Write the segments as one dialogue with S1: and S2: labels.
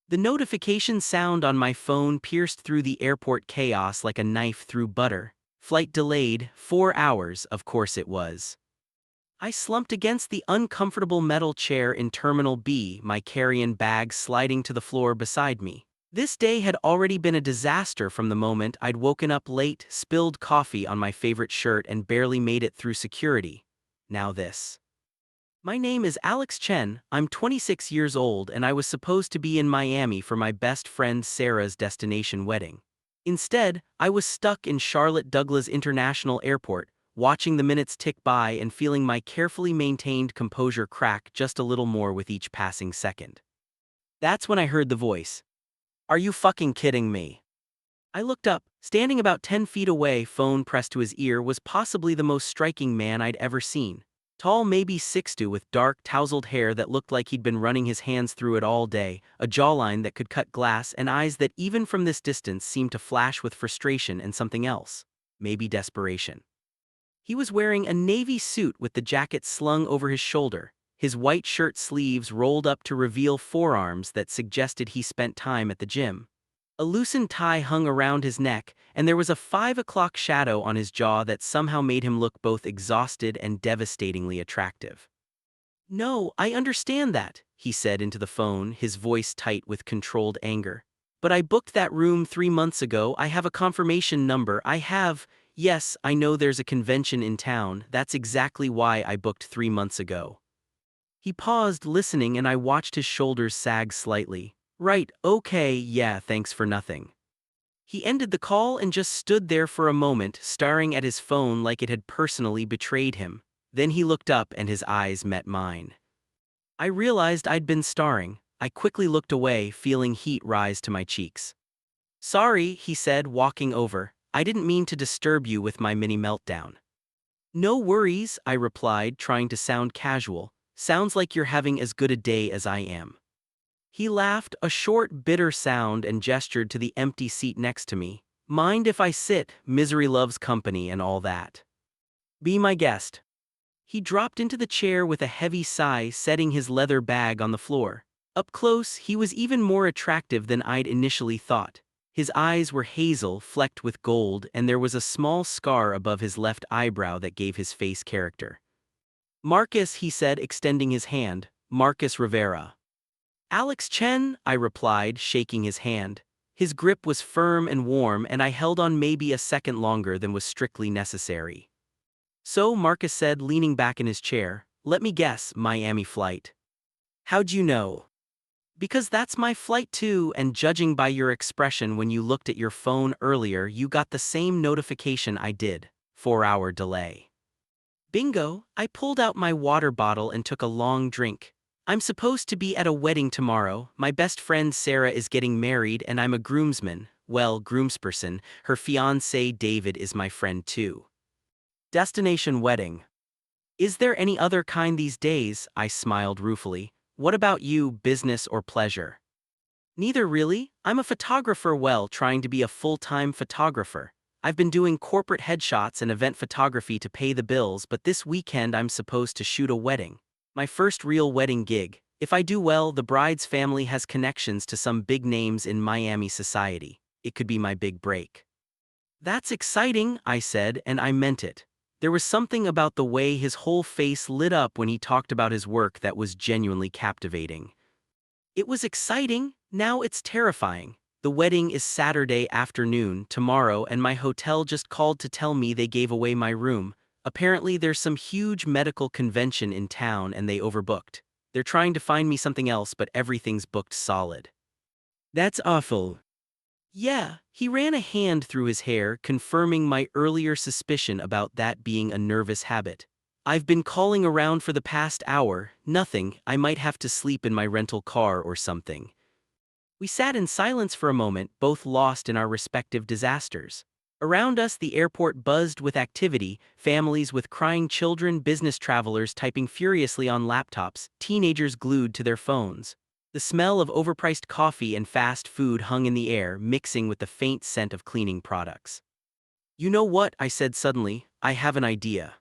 S1: The notification sound on my phone pierced through the airport chaos like a knife through butter. Flight delayed, 4 hours, of course it was. I slumped against the uncomfortable metal chair in Terminal B, my carry-on bag sliding to the floor beside me. This day had already been a disaster from the moment I'd woken up late, spilled coffee on my favorite shirt and barely made it through security. Now this. My name is Alex Chen, I'm 26 years old and I was supposed to be in Miami for my best friend Sarah's destination wedding. Instead, I was stuck in Charlotte Douglas International Airport, watching the minutes tick by and feeling my carefully maintained composure crack just a little more with each passing second. That's when I heard the voice. "Are you fucking kidding me?" I looked up. Standing about 10 feet away, phone pressed to his ear, was possibly the most striking man I'd ever seen. Tall, maybe 6'2", with dark, tousled hair that looked like he'd been running his hands through it all day, a jawline that could cut glass, and eyes that even from this distance seemed to flash with frustration and something else. Maybe desperation. He was wearing a navy suit with the jacket slung over his shoulder, his white shirt sleeves rolled up to reveal forearms that suggested he spent time at the gym. A loosened tie hung around his neck, and there was a 5 o'clock shadow on his jaw that somehow made him look both exhausted and devastatingly attractive. "No, I understand that," he said into the phone, his voice tight with controlled anger. "But I booked that room 3 months ago. I have a confirmation number. Yes, I know there's a convention in town. That's exactly why I booked 3 months ago." He paused, listening, and I watched his shoulders sag slightly. "Right, okay, yeah, thanks for nothing." He ended the call and just stood there for a moment, staring at his phone like it had personally betrayed him. Then he looked up and his eyes met mine. I realized I'd been staring. I quickly looked away, feeling heat rise to my cheeks. "Sorry," he said, walking over. "I didn't mean to disturb you with my mini meltdown." "No worries," I replied, trying to sound casual. "Sounds like you're having as good a day as I am." He laughed, a short, bitter sound, and gestured to the empty seat next to me. "Mind if I sit? Misery loves company and all that. Be my guest." He dropped into the chair with a heavy sigh, setting his leather bag on the floor. Up close, he was even more attractive than I'd initially thought. His eyes were hazel, flecked with gold, and there was a small scar above his left eyebrow that gave his face character. "Marcus," he said, extending his hand. "Marcus Rivera." "Alex Chen," I replied, shaking his hand. His grip was firm and warm, and I held on maybe a second longer than was strictly necessary. "So," Marcus said, leaning back in his chair, "let me guess, Miami flight." "How'd you know?" "Because that's my flight too, and judging by your expression when you looked at your phone earlier, you got the same notification I did. 4-hour delay." Bingo! I pulled out my water bottle and took a long drink. I'm supposed to be at a wedding tomorrow. My best friend Sarah is getting married and I'm a groomsman. Well, groomsperson. Her fiancé David is my friend too. Destination wedding. Is there any other kind these days? I smiled ruefully. What about you, business or pleasure? Neither really. I'm a photographer, well, trying to be a full-time photographer. I've been doing corporate headshots and event photography to pay the bills, but this weekend I'm supposed to shoot a wedding. My first real wedding gig. If I do well, the bride's family has connections to some big names in Miami society. It could be my big break. "That's exciting," I said, and I meant it. There was something about the way his whole face lit up when he talked about his work that was genuinely captivating. It was exciting, now it's terrifying. The wedding is Saturday afternoon, tomorrow, and my hotel just called to tell me they gave away my room. Apparently there's some huge medical convention in town and they overbooked. They're trying to find me something else, but everything's booked solid. That's awful. Yeah, he ran a hand through his hair, confirming my earlier suspicion about that being a nervous habit. I've been calling around for the past hour, nothing. I might have to sleep in my rental car or something. We sat in silence for a moment, both lost in our respective disasters. Around us, the airport buzzed with activity, families with crying children, business travelers typing furiously on laptops, teenagers glued to their phones. The smell of overpriced coffee and fast food hung in the air, mixing with the faint scent of cleaning products. "You know what?" I said suddenly. "I have an idea."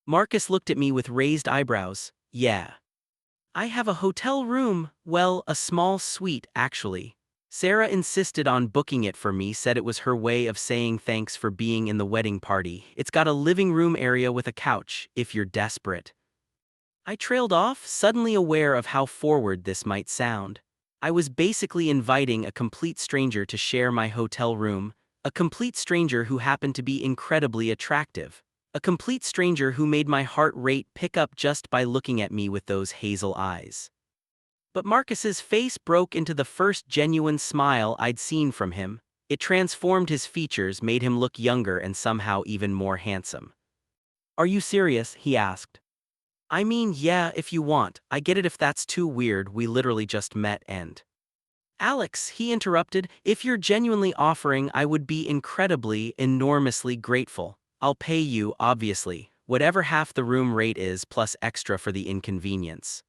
S1: Marcus looked at me with raised eyebrows. "Yeah. I have a hotel room, well, a small suite, actually. Sarah insisted on booking it for me, said it was her way of saying thanks for being in the wedding party. It's got a living room area with a couch, if you're desperate. I trailed off, suddenly aware of how forward this might sound. I was basically inviting a complete stranger to share my hotel room, a complete stranger who happened to be incredibly attractive, a complete stranger who made my heart rate pick up just by looking at me with those hazel eyes. But Marcus's face broke into the first genuine smile I'd seen from him. It transformed his features, made him look younger and somehow even more handsome. "Are you serious?" he asked. "I mean, yeah, if you want. I get it if that's too weird, we literally just met and—" "Alex," he interrupted, "if you're genuinely offering, I would be incredibly, enormously grateful. I'll pay you, obviously, whatever half the room rate is plus extra for the inconvenience."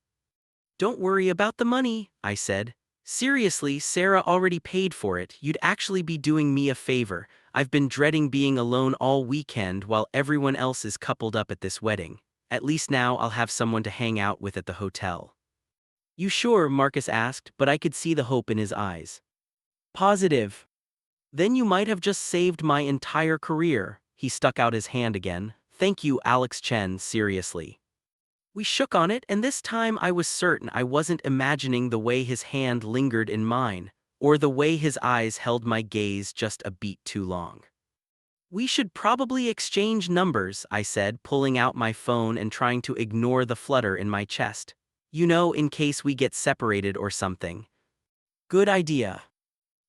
S1: "Don't worry about the money," I said. "Seriously, Sarah already paid for it. You'd actually be doing me a favor. I've been dreading being alone all weekend while everyone else is coupled up at this wedding. At least now I'll have someone to hang out with at the hotel." "You sure?" Marcus asked, but I could see the hope in his eyes. "Positive." "Then you might have just saved my entire career." He stuck out his hand again. "Thank you, Alex Chen, seriously." We shook on it, and this time I was certain I wasn't imagining the way his hand lingered in mine, or the way his eyes held my gaze just a beat too long. "We should probably exchange numbers," I said, pulling out my phone and trying to ignore the flutter in my chest. "You know, in case we get separated or something." "Good idea."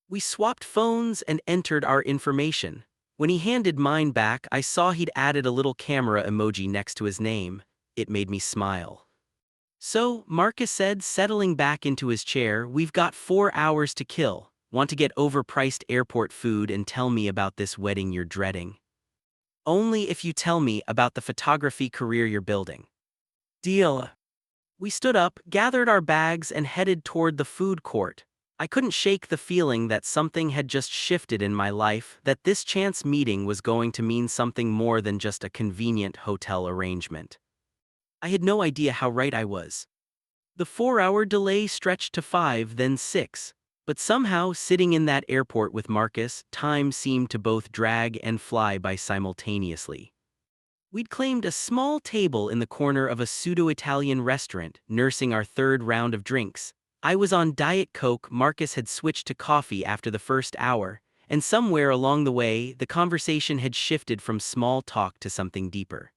S1: We swapped phones and entered our information. When he handed mine back, I saw he'd added a little camera emoji next to his name. It made me smile. "So," Marcus said, settling back into his chair, "we've got 4 hours to kill. Want to get overpriced airport food and tell me about this wedding you're dreading?" "Only if you tell me about the photography career you're building." "Deal." We stood up, gathered our bags, and headed toward the food court. I couldn't shake the feeling that something had just shifted in my life, that this chance meeting was going to mean something more than just a convenient hotel arrangement. I had no idea how right I was. The 4-hour delay stretched to 5, then 6. But somehow, sitting in that airport with Marcus, time seemed to both drag and fly by simultaneously. We'd claimed a small table in the corner of a pseudo-Italian restaurant, nursing our third round of drinks. I was on Diet Coke, Marcus had switched to coffee after the first hour, and somewhere along the way, the conversation had shifted from small talk to something deeper.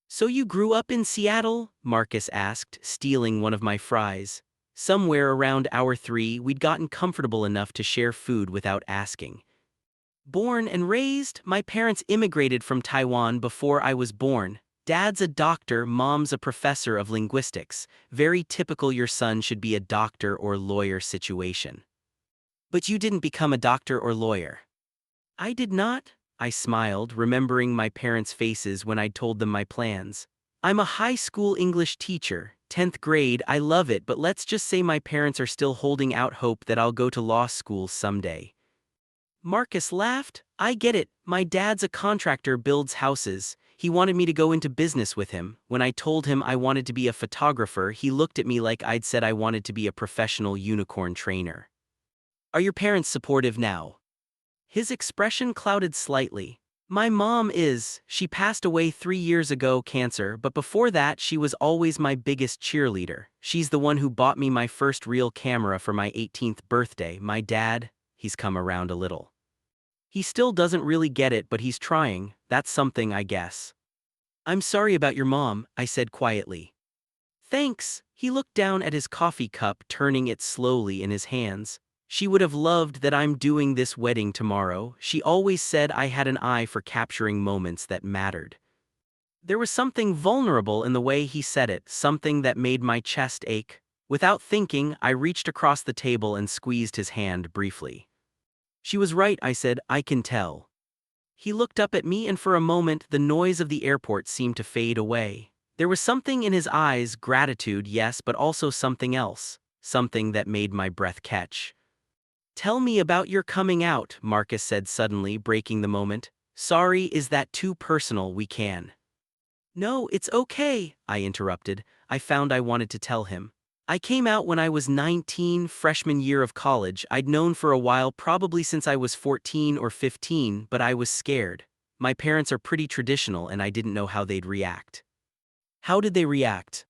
S1: "So you grew up in Seattle?" Marcus asked, stealing one of my fries. Somewhere around hour 3, we'd gotten comfortable enough to share food without asking. "Born and raised, my parents immigrated from Taiwan before I was born. Dad's a doctor, mom's a professor of linguistics. Very typical your son should be a doctor or lawyer situation." "But you didn't become a doctor or lawyer." "I did not," I smiled, remembering my parents' faces when I'd told them my plans. "I'm a high school English teacher, 10th grade, I love it, but let's just say my parents are still holding out hope that I'll go to law school someday." Marcus laughed. "I get it, my dad's a contractor, builds houses. He wanted me to go into business with him. When I told him I wanted to be a photographer, he looked at me like I'd said I wanted to be a professional unicorn trainer." "Are your parents supportive now?" His expression clouded slightly. "My mom is. She passed away 3 years ago, cancer, but before that she was always my biggest cheerleader. She's the one who bought me my first real camera for my 18th birthday. My dad, he's come around a little. He still doesn't really get it, but he's trying. That's something, I guess." "I'm sorry about your mom," I said quietly. "Thanks." He looked down at his coffee cup, turning it slowly in his hands. "She would have loved that I'm doing this wedding tomorrow. She always said I had an eye for capturing moments that mattered." There was something vulnerable in the way he said it, something that made my chest ache. Without thinking, I reached across the table and squeezed his hand briefly. "She was right," I said, "I can tell." He looked up at me, and for a moment the noise of the airport seemed to fade away. There was something in his eyes, gratitude, yes, but also something else, something that made my breath catch. "Tell me about your coming out," Marcus said suddenly, breaking the moment. "Sorry, is that too personal? We can—" "No, it's okay," I interrupted. I found I wanted to tell him. I came out when I was 19, freshman year of college. I'd known for a while, probably since I was 14 or 15, but I was scared. My parents are pretty traditional and I didn't know how they'd react. How did they react?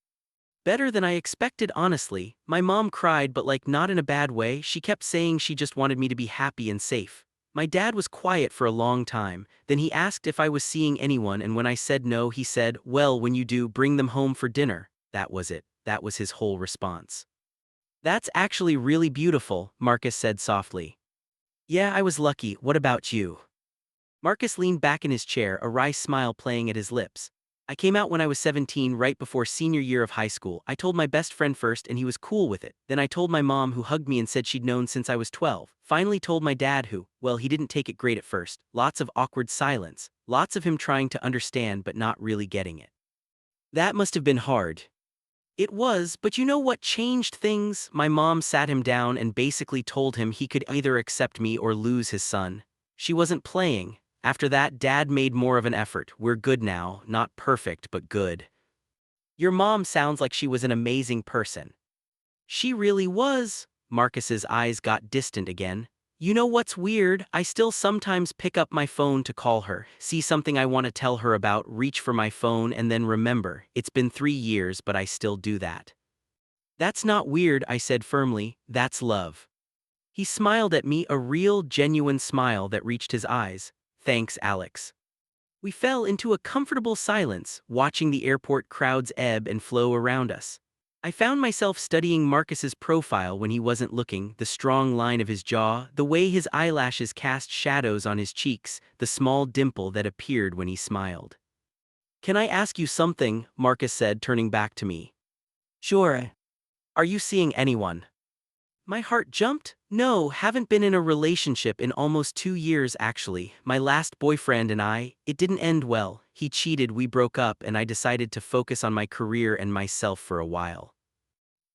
S1: Better than I expected, honestly. My mom cried, but like not in a bad way. She kept saying she just wanted me to be happy and safe. My dad was quiet for a long time. Then he asked if I was seeing anyone, and when I said no, he said, "Well, when you do, bring them home for dinner." That was it. That was his whole response. "That's actually really beautiful," Marcus said softly. "Yeah, I was lucky. What about you?" Marcus leaned back in his chair, a wry smile playing at his lips. "I came out when I was 17, right before senior year of high school. I told my best friend first and he was cool with it. Then I told my mom, who hugged me and said she'd known since I was 12. Finally told my dad, who, well, he didn't take it great at first. Lots of awkward silence. Lots of him trying to understand but not really getting it. That must have been hard." "It was, but you know what changed things?" My mom sat him down and basically told him he could either accept me or lose his son. She wasn't playing. After that, Dad made more of an effort. "We're good now, not perfect, but good." "Your mom sounds like she was an amazing person." "She really was." Marcus's eyes got distant again. "You know what's weird? I still sometimes pick up my phone to call her, see something I want to tell her about, reach for my phone, and then remember. It's been 3 years, but I still do that." "That's not weird," I said firmly. "That's love." He smiled at me, a real, genuine smile that reached his eyes. "Thanks, Alex." We fell into a comfortable silence, watching the airport crowds ebb and flow around us. I found myself studying Marcus's profile when he wasn't looking, the strong line of his jaw, the way his eyelashes cast shadows on his cheeks, the small dimple that appeared when he smiled. "Can I ask you something?" Marcus said, turning back to me. "Sure." "Are you seeing anyone?" My heart jumped. "No, haven't been in a relationship in almost 2 years actually. My last boyfriend and it didn't end well. He cheated, we broke up, and I decided to focus on my career and myself for a while."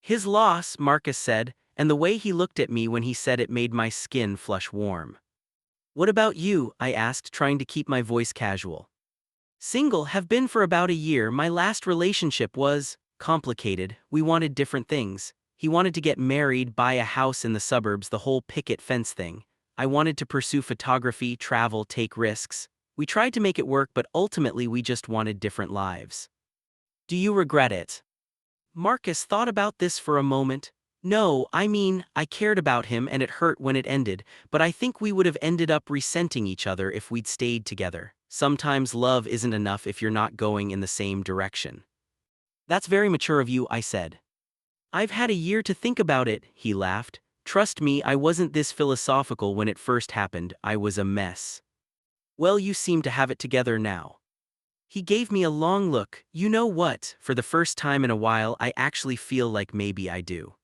S1: "His loss," Marcus said, and the way he looked at me when he said it made my skin flush warm. "What about you?" I asked, trying to keep my voice casual. "Single, have been for about a year. My last relationship was complicated. We wanted different things. He wanted to get married, buy a house in the suburbs, the whole picket fence thing. I wanted to pursue photography, travel, take risks. We tried to make it work, but ultimately we just wanted different lives." "Do you regret it?" Marcus thought about this for a moment. "No, I mean, I cared about him and it hurt when it ended, but I think we would have ended up resenting each other if we'd stayed together. Sometimes love isn't enough if you're not going in the same direction." "That's very mature of you," I said. "I've had a year to think about it," he laughed. "Trust me, I wasn't this philosophical when it first happened. I was a mess." "Well, you seem to have it together now." He gave me a long look. "You know what? For the first time in a while, I actually feel like maybe I do."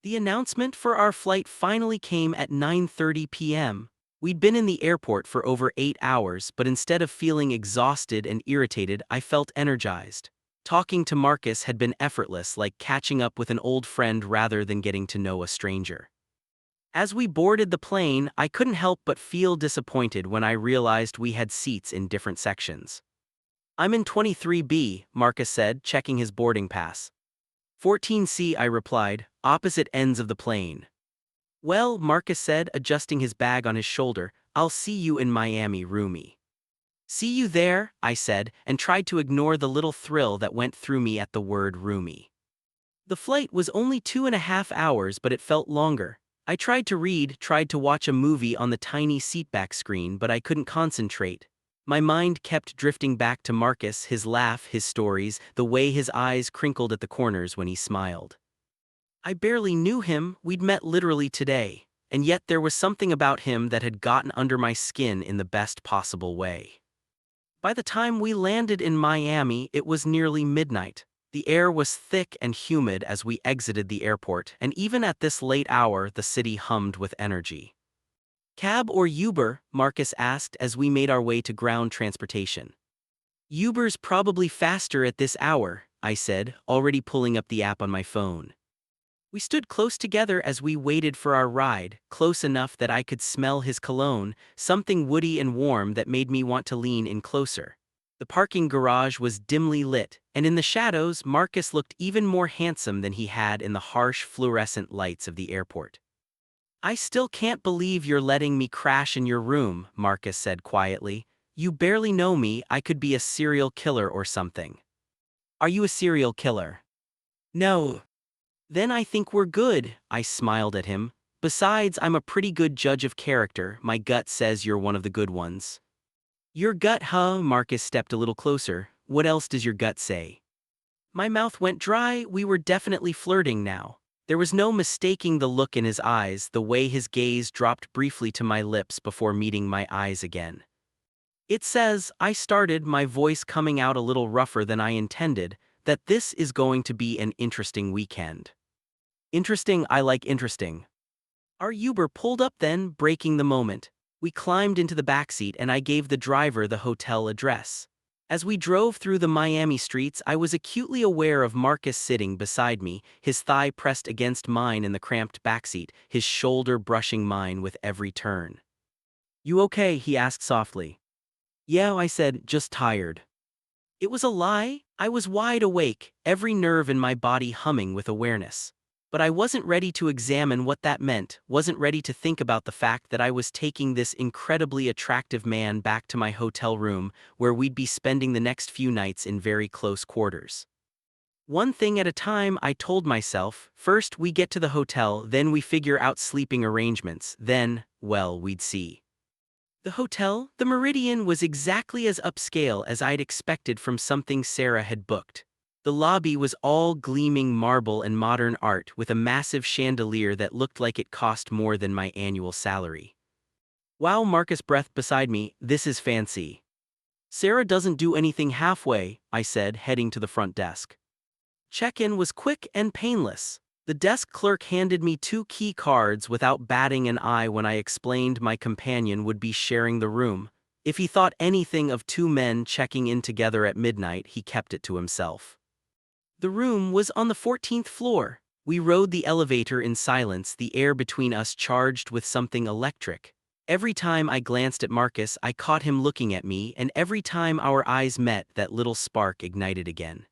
S1: The announcement for our flight finally came at 9:30 p.m. We'd been in the airport for over 8 hours, but instead of feeling exhausted and irritated, I felt energized. Talking to Marcus had been effortless, like catching up with an old friend rather than getting to know a stranger. As we boarded the plane, I couldn't help but feel disappointed when I realized we had seats in different sections. "I'm in 23B, Marcus said, checking his boarding pass. 14C, I replied, opposite ends of the plane. "Well," Marcus said, adjusting his bag on his shoulder, "I'll see you in Miami, roomie." "See you there," I said, and tried to ignore the little thrill that went through me at the word roomie. The flight was only 2.5 hours, but it felt longer. I tried to read, tried to watch a movie on the tiny seatback screen, but I couldn't concentrate. My mind kept drifting back to Marcus, his laugh, his stories, the way his eyes crinkled at the corners when he smiled. I barely knew him, we'd met literally today, and yet there was something about him that had gotten under my skin in the best possible way. By the time we landed in Miami, it was nearly midnight. The air was thick and humid as we exited the airport, and even at this late hour, the city hummed with energy. "Cab or Uber?" Marcus asked as we made our way to ground transportation. "Uber's probably faster at this hour," I said, already pulling up the app on my phone. We stood close together as we waited for our ride, close enough that I could smell his cologne, something woody and warm that made me want to lean in closer. The parking garage was dimly lit, and in the shadows, Marcus looked even more handsome than he had in the harsh fluorescent lights of the airport. "I still can't believe you're letting me crash in your room," Marcus said quietly. "You barely know me, I could be a serial killer or something." "Are you a serial killer?" "No." "Then I think we're good," I smiled at him. "Besides, I'm a pretty good judge of character. My gut says you're one of the good ones." "Your gut, huh?" Marcus stepped a little closer. "What else does your gut say?" My mouth went dry. We were definitely flirting now. There was no mistaking the look in his eyes, the way his gaze dropped briefly to my lips before meeting my eyes again. "It says," I started, my voice coming out a little rougher than I intended, "that this is going to be an interesting weekend." "Interesting, I like interesting." Our Uber pulled up then, breaking the moment. We climbed into the backseat and I gave the driver the hotel address. As we drove through the Miami streets, I was acutely aware of Marcus sitting beside me, his thigh pressed against mine in the cramped backseat, his shoulder brushing mine with every turn. "You okay?" he asked softly. "Yeah," I said, "just tired." It was a lie. I was wide awake, every nerve in my body humming with awareness. But I wasn't ready to examine what that meant, wasn't ready to think about the fact that I was taking this incredibly attractive man back to my hotel room, where we'd be spending the next few nights in very close quarters. One thing at a time, I told myself. First we get to the hotel, then we figure out sleeping arrangements, then, well, we'd see. The hotel, the Meridian, was exactly as upscale as I'd expected from something Sarah had booked. The lobby was all gleaming marble and modern art, with a massive chandelier that looked like it cost more than my annual salary. "Wow," Marcus breathed beside me, "this is fancy." "Sarah doesn't do anything halfway," I said, heading to the front desk. Check-in was quick and painless. The desk clerk handed me 2 key cards without batting an eye when I explained my companion would be sharing the room. If he thought anything of 2 men checking in together at midnight, he kept it to himself. The room was on the 14th floor. We rode the elevator in silence, the air between us charged with something electric. Every time I glanced at Marcus, I caught him looking at me, and every time our eyes met, that little spark ignited again.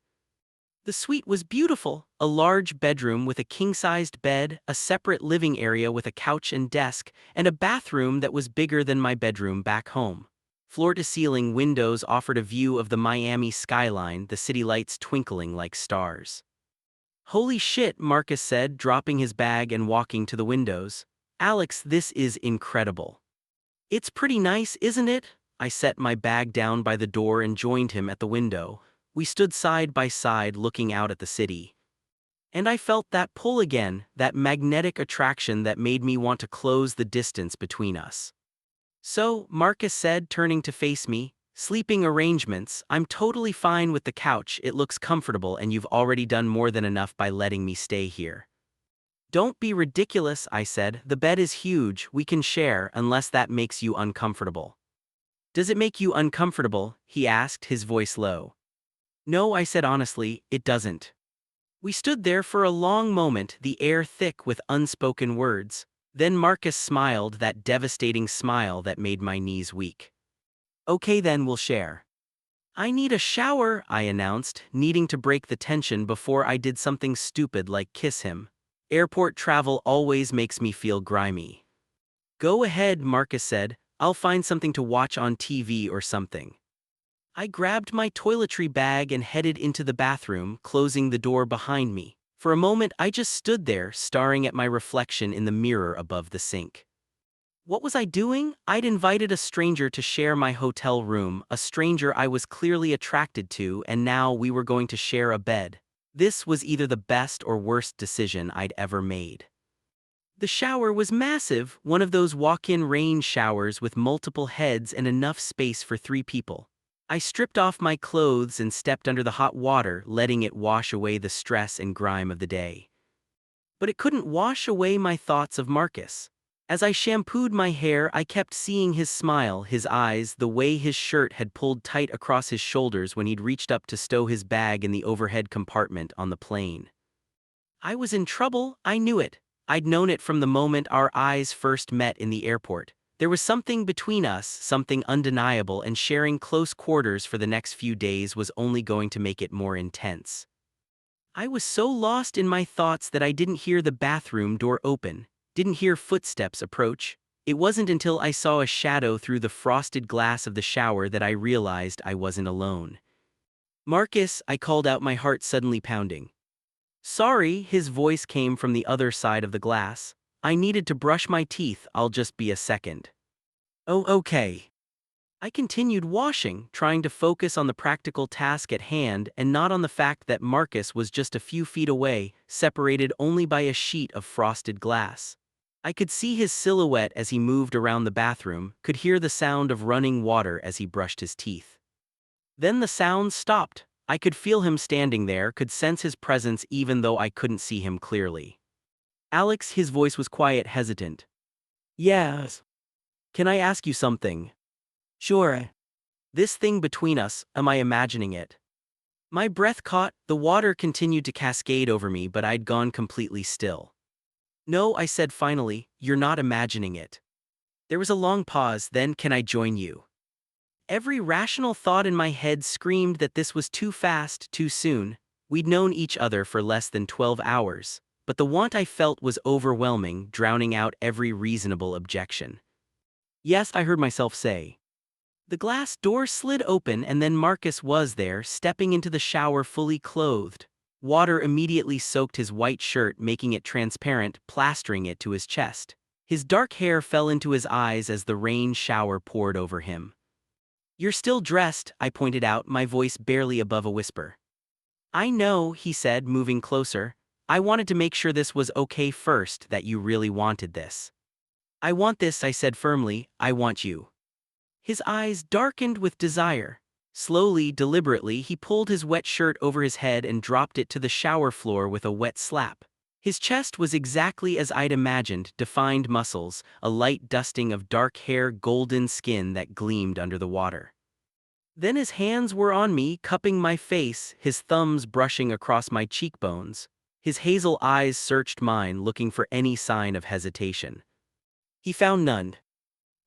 S1: The suite was beautiful, a large bedroom with a king-sized bed, a separate living area with a couch and desk, and a bathroom that was bigger than my bedroom back home. Floor-to-ceiling windows offered a view of the Miami skyline, the city lights twinkling like stars. "Holy shit," Marcus said, dropping his bag and walking to the windows. "Alex, this is incredible." "It's pretty nice, isn't it?" I set my bag down by the door and joined him at the window. We stood side by side looking out at the city. And I felt that pull again, that magnetic attraction that made me want to close the distance between us. "So," Marcus said, turning to face me, "sleeping arrangements, I'm totally fine with the couch, it looks comfortable and you've already done more than enough by letting me stay here." "Don't be ridiculous," I said, "the bed is huge, we can share, unless that makes you uncomfortable." "Does it make you uncomfortable?" he asked, his voice low. "No," I said honestly, "it doesn't." We stood there for a long moment, the air thick with unspoken words. Then Marcus smiled, that devastating smile that made my knees weak. "Okay then, we'll share." "I need a shower," I announced, needing to break the tension before I did something stupid like kiss him. Airport travel always makes me feel grimy. "Go ahead," Marcus said, "I'll find something to watch on TV or something." I grabbed my toiletry bag and headed into the bathroom, closing the door behind me. For a moment I just stood there, staring at my reflection in the mirror above the sink. What was I doing? I'd invited a stranger to share my hotel room, a stranger I was clearly attracted to, and now we were going to share a bed. This was either the best or worst decision I'd ever made. The shower was massive, one of those walk-in rain showers with multiple heads and enough space for 3 people. I stripped off my clothes and stepped under the hot water, letting it wash away the stress and grime of the day. But it couldn't wash away my thoughts of Marcus. As I shampooed my hair, I kept seeing his smile, his eyes, the way his shirt had pulled tight across his shoulders when he'd reached up to stow his bag in the overhead compartment on the plane. I was in trouble, I knew it. I'd known it from the moment our eyes first met in the airport. There was something between us, something undeniable, and sharing close quarters for the next few days was only going to make it more intense. I was so lost in my thoughts that I didn't hear the bathroom door open, didn't hear footsteps approach. It wasn't until I saw a shadow through the frosted glass of the shower that I realized I wasn't alone. "Marcus," I called out, my heart suddenly pounding. "Sorry," his voice came from the other side of the glass. "I needed to brush my teeth, I'll just be a second." "Oh, okay." I continued washing, trying to focus on the practical task at hand and not on the fact that Marcus was just a few feet away, separated only by a sheet of frosted glass. I could see his silhouette as he moved around the bathroom, could hear the sound of running water as he brushed his teeth. Then the sound stopped. I could feel him standing there, could sense his presence even though I couldn't see him clearly. "Alex," his voice was quiet, hesitant. "Yes. Can I ask you something?" "Sure." "This thing between us, am I imagining it?" My breath caught, the water continued to cascade over me, but I'd gone completely still. "No," I said finally, "you're not imagining it." There was a long pause, then, "Can I join you?" Every rational thought in my head screamed that this was too fast, too soon. We'd known each other for less than 12 hours, but the want I felt was overwhelming, drowning out every reasonable objection. "Yes," I heard myself say. The glass door slid open and then Marcus was there, stepping into the shower fully clothed. Water immediately soaked his white shirt, making it transparent, plastering it to his chest. His dark hair fell into his eyes as the rain shower poured over him. "You're still dressed," I pointed out, my voice barely above a whisper. "I know," he said, moving closer. "I wanted to make sure this was okay first, that you really wanted this." "I want this," I said firmly. "I want you." His eyes darkened with desire. Slowly, deliberately, he pulled his wet shirt over his head and dropped it to the shower floor with a wet slap. His chest was exactly as I'd imagined, defined muscles, a light dusting of dark hair, golden skin that gleamed under the water. Then his hands were on me, cupping my face, his thumbs brushing across my cheekbones. His hazel eyes searched mine, looking for any sign of hesitation. He found none.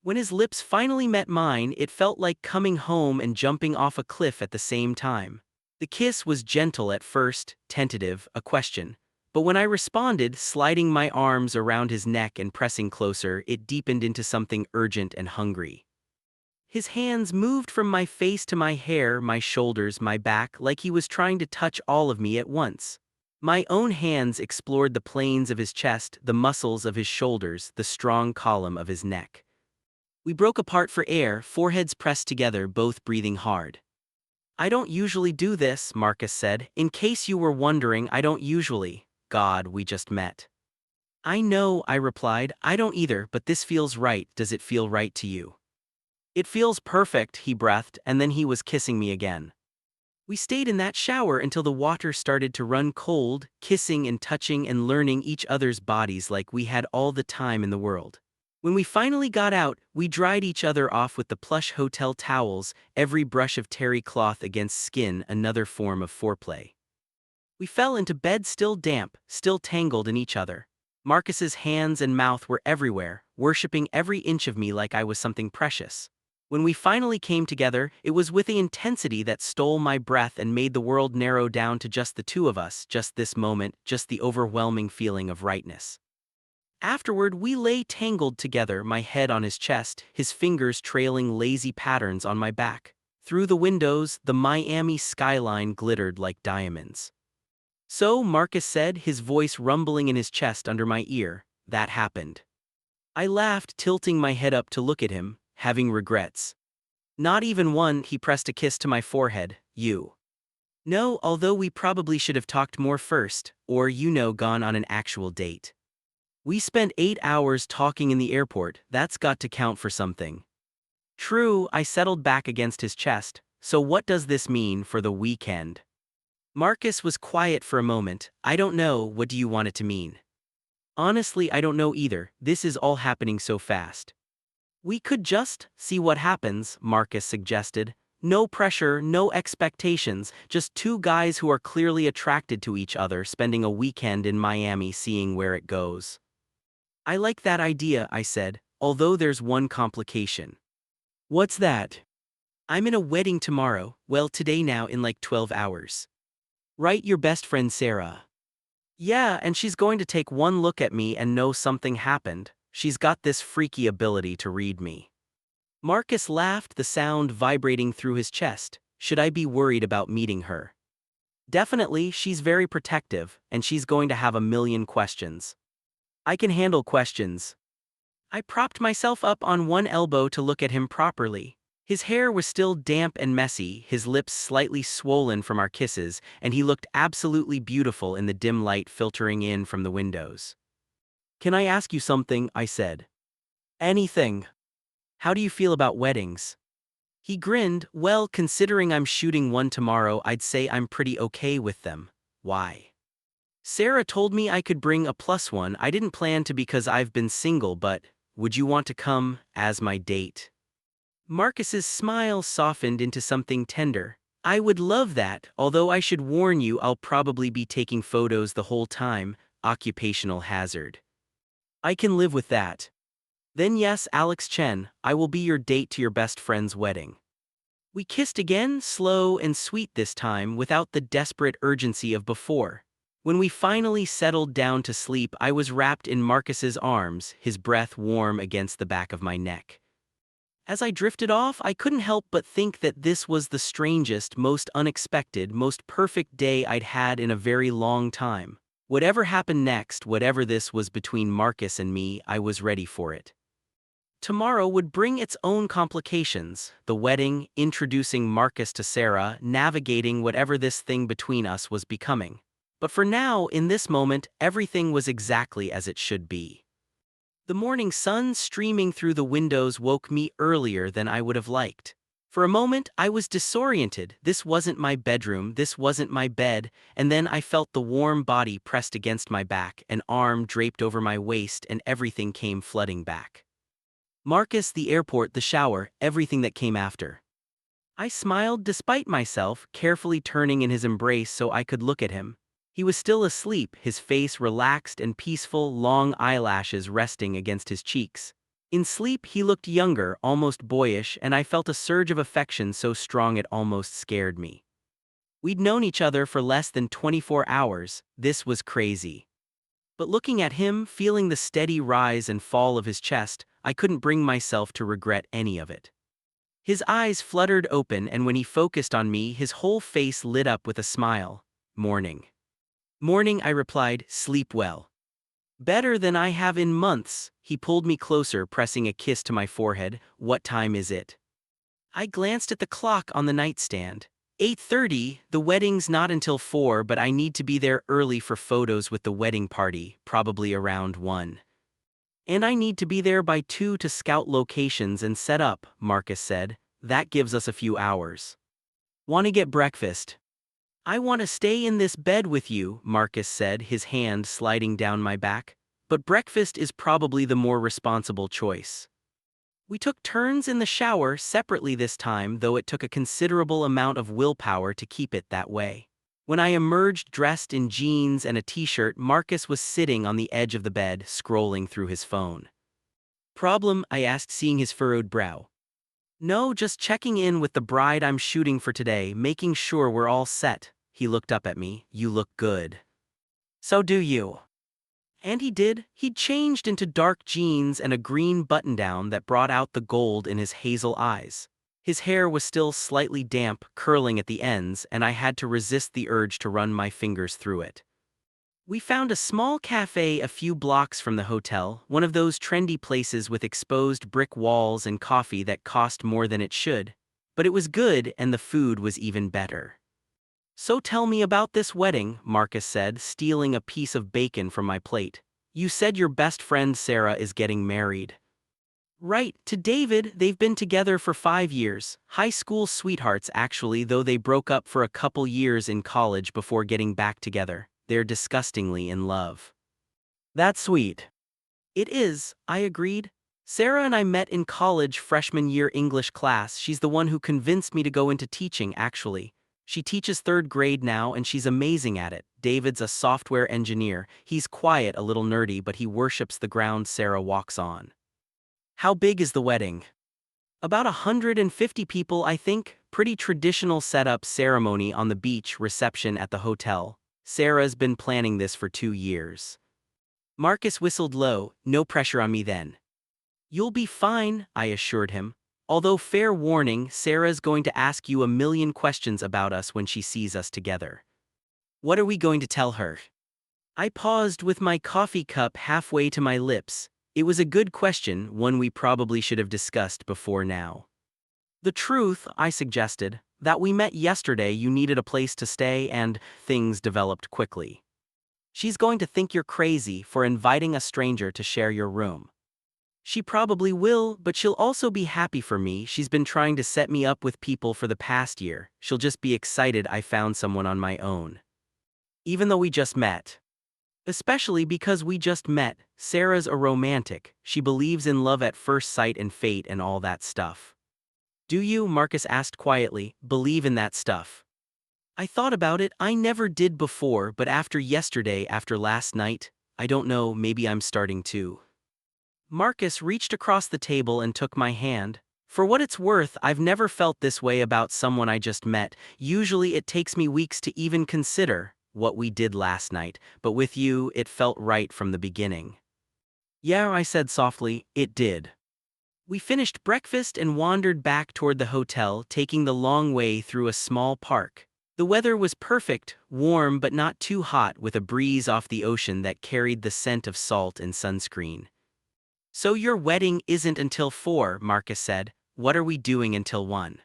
S1: When his lips finally met mine, it felt like coming home and jumping off a cliff at the same time. The kiss was gentle at first, tentative, a question. But when I responded, sliding my arms around his neck and pressing closer, it deepened into something urgent and hungry. His hands moved from my face to my hair, my shoulders, my back, like he was trying to touch all of me at once. My own hands explored the planes of his chest, the muscles of his shoulders, the strong column of his neck. We broke apart for air, foreheads pressed together, both breathing hard. "I don't usually do this," Marcus said. "In case you were wondering, I don't usually." "God, we just met." "I know," I replied. "I don't either, but this feels right. Does it feel right to you?" "It feels perfect," he breathed, and then he was kissing me again. We stayed in that shower until the water started to run cold, kissing and touching and learning each other's bodies like we had all the time in the world. When we finally got out, we dried each other off with the plush hotel towels, every brush of terry cloth against skin, another form of foreplay. We fell into bed still damp, still tangled in each other. Marcus's hands and mouth were everywhere, worshipping every inch of me like I was something precious. When we finally came together, it was with the intensity that stole my breath and made the world narrow down to just the two of us, just this moment, just the overwhelming feeling of rightness. Afterward, we lay tangled together, my head on his chest, his fingers trailing lazy patterns on my back. Through the windows, the Miami skyline glittered like diamonds. "So," Marcus said, his voice rumbling in his chest under my ear, "that happened." I laughed, tilting my head up to look at him, having regrets. "Not even one," he pressed a kiss to my forehead. "You." "No, although we probably should have talked more first, or, gone on an actual date. We spent 8 hours talking in the airport, that's got to count for something." "True," I settled back against his chest. "So what does this mean for the weekend?" Marcus was quiet for a moment. "I don't know, what do you want it to mean?" "Honestly, I don't know either, this is all happening so fast." "We could just see what happens," Marcus suggested. "No pressure, no expectations, just two guys who are clearly attracted to each other spending a weekend in Miami, seeing where it goes." "I like that idea," I said. although there's one complication. What's that? I'm in a wedding tomorrow, well today now in like 12 hours. Right, your best friend Sarah. Yeah, and she's going to take one look at me and know something happened. She's got this freaky ability to read me. Marcus laughed, the sound vibrating through his chest. Should I be worried about meeting her? Definitely, she's very protective, and she's going to have a million questions. I can handle questions. I propped myself up on one elbow to look at him properly. His hair was still damp and messy, his lips slightly swollen from our kisses, and he looked absolutely beautiful in the dim light filtering in from the windows. Can I ask you something? I said. Anything. How do you feel about weddings? He grinned. Well, considering I'm shooting one tomorrow, I'd say I'm pretty okay with them. Why? Sarah told me I could bring a plus one. I didn't plan to because I've been single, but would you want to come as my date? Marcus's smile softened into something tender. I would love that, although I should warn you I'll probably be taking photos the whole time, occupational hazard. I can live with that. Then yes, Alex Chen, I will be your date to your best friend's wedding. We kissed again, slow and sweet this time, without the desperate urgency of before. When we finally settled down to sleep, I was wrapped in Marcus's arms, his breath warm against the back of my neck. As I drifted off, I couldn't help but think that this was the strangest, most unexpected, most perfect day I'd had in a very long time. Whatever happened next, whatever this was between Marcus and me, I was ready for it. Tomorrow would bring its own complications, the wedding, introducing Marcus to Sarah, navigating whatever this thing between us was becoming. But for now, in this moment, everything was exactly as it should be. The morning sun streaming through the windows woke me earlier than I would have liked. For a moment, I was disoriented. This wasn't my bedroom, this wasn't my bed, and then I felt the warm body pressed against my back, an arm draped over my waist, and everything came flooding back. Marcus, the airport, the shower, everything that came after. I smiled despite myself, carefully turning in his embrace so I could look at him. He was still asleep, his face relaxed and peaceful, long eyelashes resting against his cheeks. In sleep, he looked younger, almost boyish, and I felt a surge of affection so strong it almost scared me. We'd known each other for less than 24 hours. This was crazy. But looking at him, feeling the steady rise and fall of his chest, I couldn't bring myself to regret any of it. His eyes fluttered open, and when he focused on me, his whole face lit up with a smile. Morning. Morning, I replied, sleep well. Better than I have in months. He pulled me closer, pressing a kiss to my forehead. What time is it? I glanced at the clock on the nightstand. 8:30, the wedding's not until 4, but I need to be there early for photos with the wedding party, probably around 1. And I need to be there by 2 to scout locations and set up, Marcus said. That gives us a few hours. Want to get breakfast? I want to stay in this bed with you, Marcus said, his hand sliding down my back. But breakfast is probably the more responsible choice. We took turns in the shower separately this time, though it took a considerable amount of willpower to keep it that way. When I emerged dressed in jeans and a t-shirt, Marcus was sitting on the edge of the bed, scrolling through his phone. Problem? I asked, seeing his furrowed brow. No, just checking in with the bride I'm shooting for today, making sure we're all set. He looked up at me. You look good. So do you. And he did. He'd changed into dark jeans and a green button-down that brought out the gold in his hazel eyes. His hair was still slightly damp, curling at the ends, and I had to resist the urge to run my fingers through it. We found a small cafe a few blocks from the hotel, one of those trendy places with exposed brick walls and coffee that cost more than it should. But it was good, and the food was even better. So tell me about this wedding, Marcus said, stealing a piece of bacon from my plate. You said your best friend Sarah is getting married. Right, to David. They've been together for 5 years. High school sweethearts actually, though they broke up for a couple years in college before getting back together. They're disgustingly in love. That's sweet. It is, I agreed. Sarah and I met in college freshman year English class. She's the one who convinced me to go into teaching, actually. She teaches 3rd grade now and she's amazing at it. David's a software engineer. He's quiet, a little nerdy, but he worships the ground Sarah walks on. How big is the wedding? About 150 people, I think. Pretty traditional setup, ceremony on the beach, reception at the hotel. Sarah's been planning this for 2 years. Marcus whistled low, no pressure on me then. You'll be fine, I assured him. Although fair warning, Sarah's going to ask you a million questions about us when she sees us together. What are we going to tell her? I paused with my coffee cup halfway to my lips. It was a good question, one we probably should have discussed before now. The truth, I suggested, that we met yesterday, you needed a place to stay, and things developed quickly. She's going to think you're crazy for inviting a stranger to share your room. She probably will, but she'll also be happy for me. She's been trying to set me up with people for the past year. She'll just be excited I found someone on my own. Even though we just met. Especially because we just met, Sarah's a romantic. She believes in love at first sight and fate and all that stuff. Do you, Marcus asked quietly, believe in that stuff? I thought about it. I never did before, but after yesterday, after last night, I don't know, maybe I'm starting to. Marcus reached across the table and took my hand. For what it's worth, I've never felt this way about someone I just met. Usually it takes me weeks to even consider what we did last night, but with you, it felt right from the beginning. Yeah, I said softly, it did. We finished breakfast and wandered back toward the hotel, taking the long way through a small park. The weather was perfect, warm but not too hot, with a breeze off the ocean that carried the scent of salt and sunscreen. So your wedding isn't until 4, Marcus said. What are we doing until 1?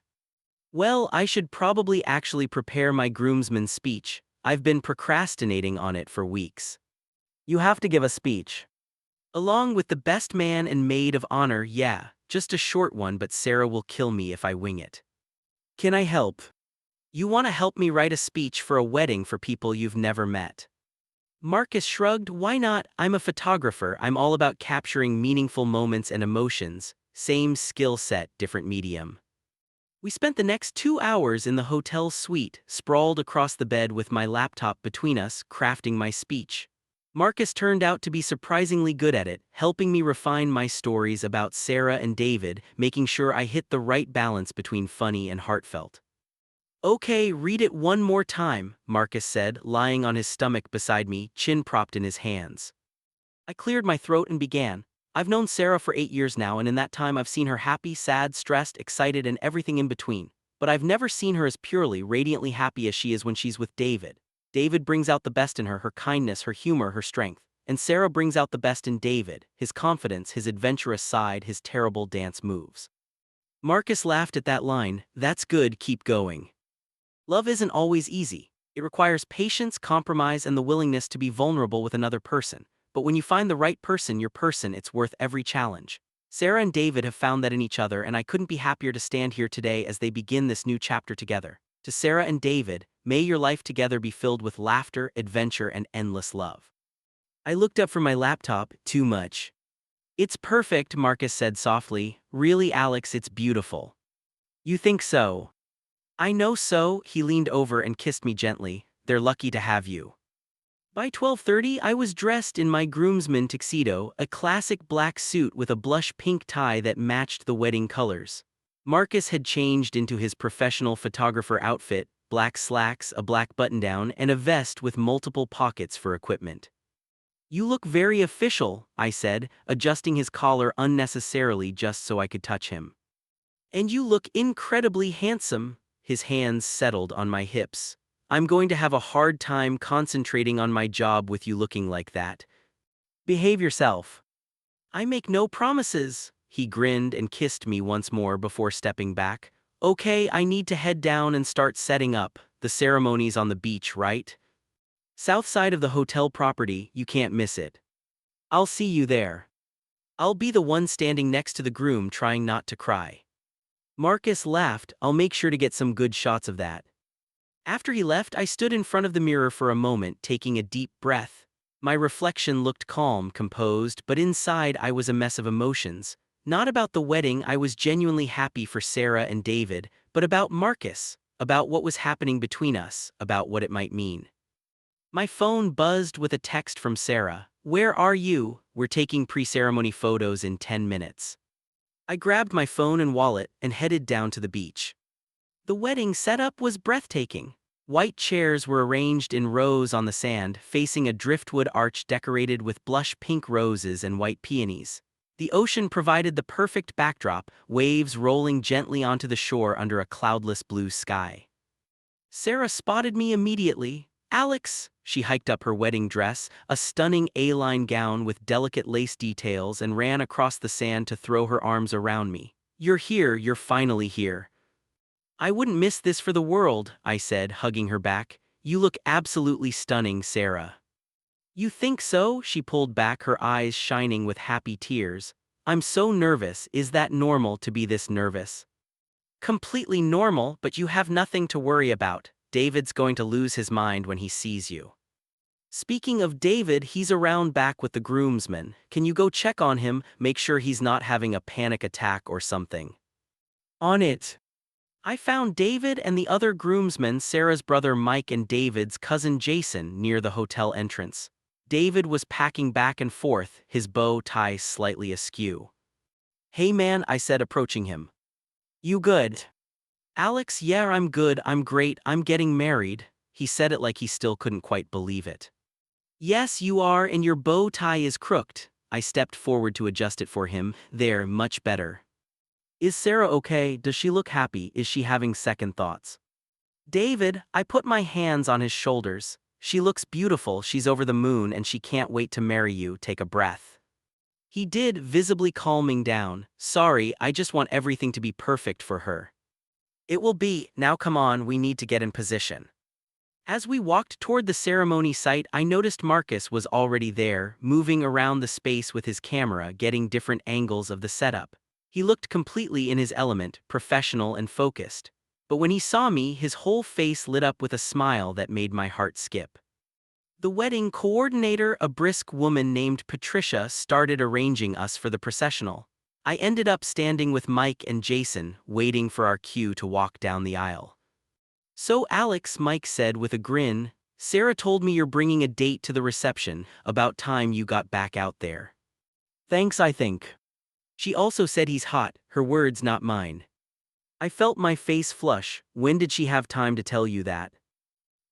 S1: Well, I should probably actually prepare my groomsman's speech. I've been procrastinating on it for weeks. You have to give a speech. Along with the best man and maid of honor, yeah, just a short one, but Sarah will kill me if I wing it. Can I help? You want to help me write a speech for a wedding for people you've never met? Marcus shrugged. Why not? I'm a photographer. I'm all about capturing meaningful moments and emotions. Same skill set, different medium. We spent the next 2 hours in the hotel suite, sprawled across the bed with my laptop between us, crafting my speech. Marcus turned out to be surprisingly good at it, helping me refine my stories about Sarah and David, making sure I hit the right balance between funny and heartfelt. Okay, read it one more time, Marcus said, lying on his stomach beside me, chin propped in his hands. I cleared my throat and began. I've known Sarah for 8 years now, and in that time I've seen her happy, sad, stressed, excited, and everything in between. But I've never seen her as purely, radiantly happy as she is when she's with David. David brings out the best in her, her kindness, her humor, her strength. And Sarah brings out the best in David, his confidence, his adventurous side, his terrible dance moves. Marcus laughed at that line. That's good, keep going. Love isn't always easy. It requires patience, compromise, and the willingness to be vulnerable with another person. But when you find the right person, your person, it's worth every challenge. Sarah and David have found that in each other, and I couldn't be happier to stand here today as they begin this new chapter together. To Sarah and David, may your life together be filled with laughter, adventure, and endless love. I looked up from my laptop. Too much. It's perfect, Marcus said softly. Really, Alex, it's beautiful. You think so? I know so. He leaned over and kissed me gently. They're lucky to have you. By 12:30, I was dressed in my groomsman tuxedo, a classic black suit with a blush pink tie that matched the wedding colors. Marcus had changed into his professional photographer outfit, black slacks, a black button-down, and a vest with multiple pockets for equipment. You look very official, I said, adjusting his collar unnecessarily just so I could touch him. And you look incredibly handsome. His hands settled on my hips. I'm going to have a hard time concentrating on my job with you looking like that. Behave yourself. I make no promises. He grinned and kissed me once more before stepping back. Okay, I need to head down and start setting up. The ceremony's on the beach, right? South side of the hotel property, you can't miss it. I'll see you there. I'll be the one standing next to the groom trying not to cry. Marcus laughed. I'll make sure to get some good shots of that. After he left, I stood in front of the mirror for a moment, taking a deep breath. My reflection looked calm, composed, but inside I was a mess of emotions. Not about the wedding, I was genuinely happy for Sarah and David, but about Marcus, about what was happening between us, about what it might mean. My phone buzzed with a text from Sarah. Where are you? We're taking pre-ceremony photos in 10 minutes. I grabbed my phone and wallet and headed down to the beach. The wedding setup was breathtaking. White chairs were arranged in rows on the sand, facing a driftwood arch decorated with blush pink roses and white peonies. The ocean provided the perfect backdrop, waves rolling gently onto the shore under a cloudless blue sky. Sarah spotted me immediately. "Alex!" She hiked up her wedding dress, a stunning A-line gown with delicate lace details, and ran across the sand to throw her arms around me. "You're here, you're finally here." "I wouldn't miss this for the world," I said, hugging her back. "You look absolutely stunning, Sarah." "You think so?" She pulled back, her eyes shining with happy tears. "I'm so nervous. Is that normal to be this nervous?" "Completely normal, but you have nothing to worry about. David's going to lose his mind when he sees you." "Speaking of David, he's around back with the groomsmen. Can you go check on him, make sure he's not having a panic attack or something?" "On it." I found David and the other groomsmen, Sarah's brother Mike and David's cousin Jason, near the hotel entrance. David was packing back and forth, his bow tie slightly askew. "Hey man," I said, approaching him. "You good?" "Alex, yeah, I'm good, I'm great, I'm getting married." He said it like he still couldn't quite believe it. "Yes, you are, and your bow tie is crooked." I stepped forward to adjust it for him. "There, much better." "Is Sarah okay? Does she look happy? Is she having second thoughts?" "David," I put my hands on his shoulders. "She looks beautiful, she's over the moon, and she can't wait to marry you. Take a breath." He did, visibly calming down. "Sorry, I just want everything to be perfect for her." "It will be. Now come on, we need to get in position." As we walked toward the ceremony site, I noticed Marcus was already there, moving around the space with his camera, getting different angles of the setup. He looked completely in his element, professional and focused. But when he saw me, his whole face lit up with a smile that made my heart skip. The wedding coordinator, a brisk woman named Patricia, started arranging us for the processional. I ended up standing with Mike and Jason, waiting for our cue to walk down the aisle. "So Alex," Mike said with a grin, "Sarah told me you're bringing a date to the reception. About time you got back out there." "Thanks, I think." She also said he's hot, her words not mine. I felt my face flush. "When did she have time to tell you that?"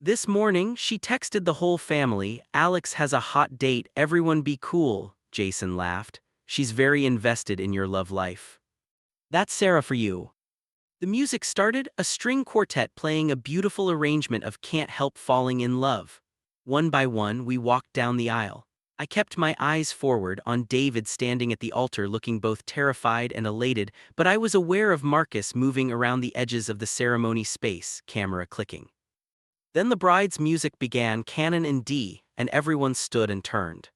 S1: "This morning, she texted the whole family. Alex has a hot date, everyone be cool." Jason laughed. "She's very invested in your love life." "That's Sarah for you." The music started, a string quartet playing a beautiful arrangement of "Can't Help Falling in Love." One by one, we walked down the aisle. I kept my eyes forward on David standing at the altar looking both terrified and elated, but I was aware of Marcus moving around the edges of the ceremony space, camera clicking. Then the bride's music began, canon in D, and everyone stood and turned.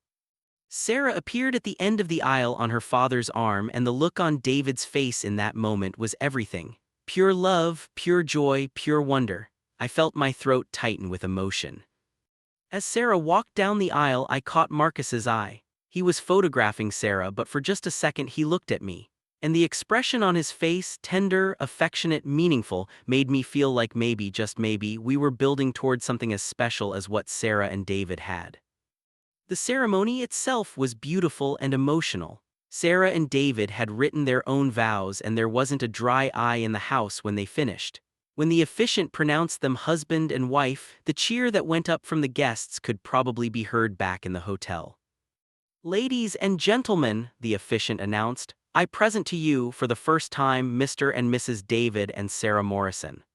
S1: Sarah appeared at the end of the aisle on her father's arm, and the look on David's face in that moment was everything. Pure love, pure joy, pure wonder. I felt my throat tighten with emotion. As Sarah walked down the aisle, I caught Marcus's eye. He was photographing Sarah, but for just a second he looked at me. And the expression on his face, tender, affectionate, meaningful, made me feel like maybe, just maybe, we were building toward something as special as what Sarah and David had. The ceremony itself was beautiful and emotional. Sarah and David had written their own vows, and there wasn't a dry eye in the house when they finished. When the officiant pronounced them husband and wife, the cheer that went up from the guests could probably be heard back in the hotel. "Ladies and gentlemen," the officiant announced, "I present to you, for the first time, Mr. and Mrs. David and Sarah Morrison."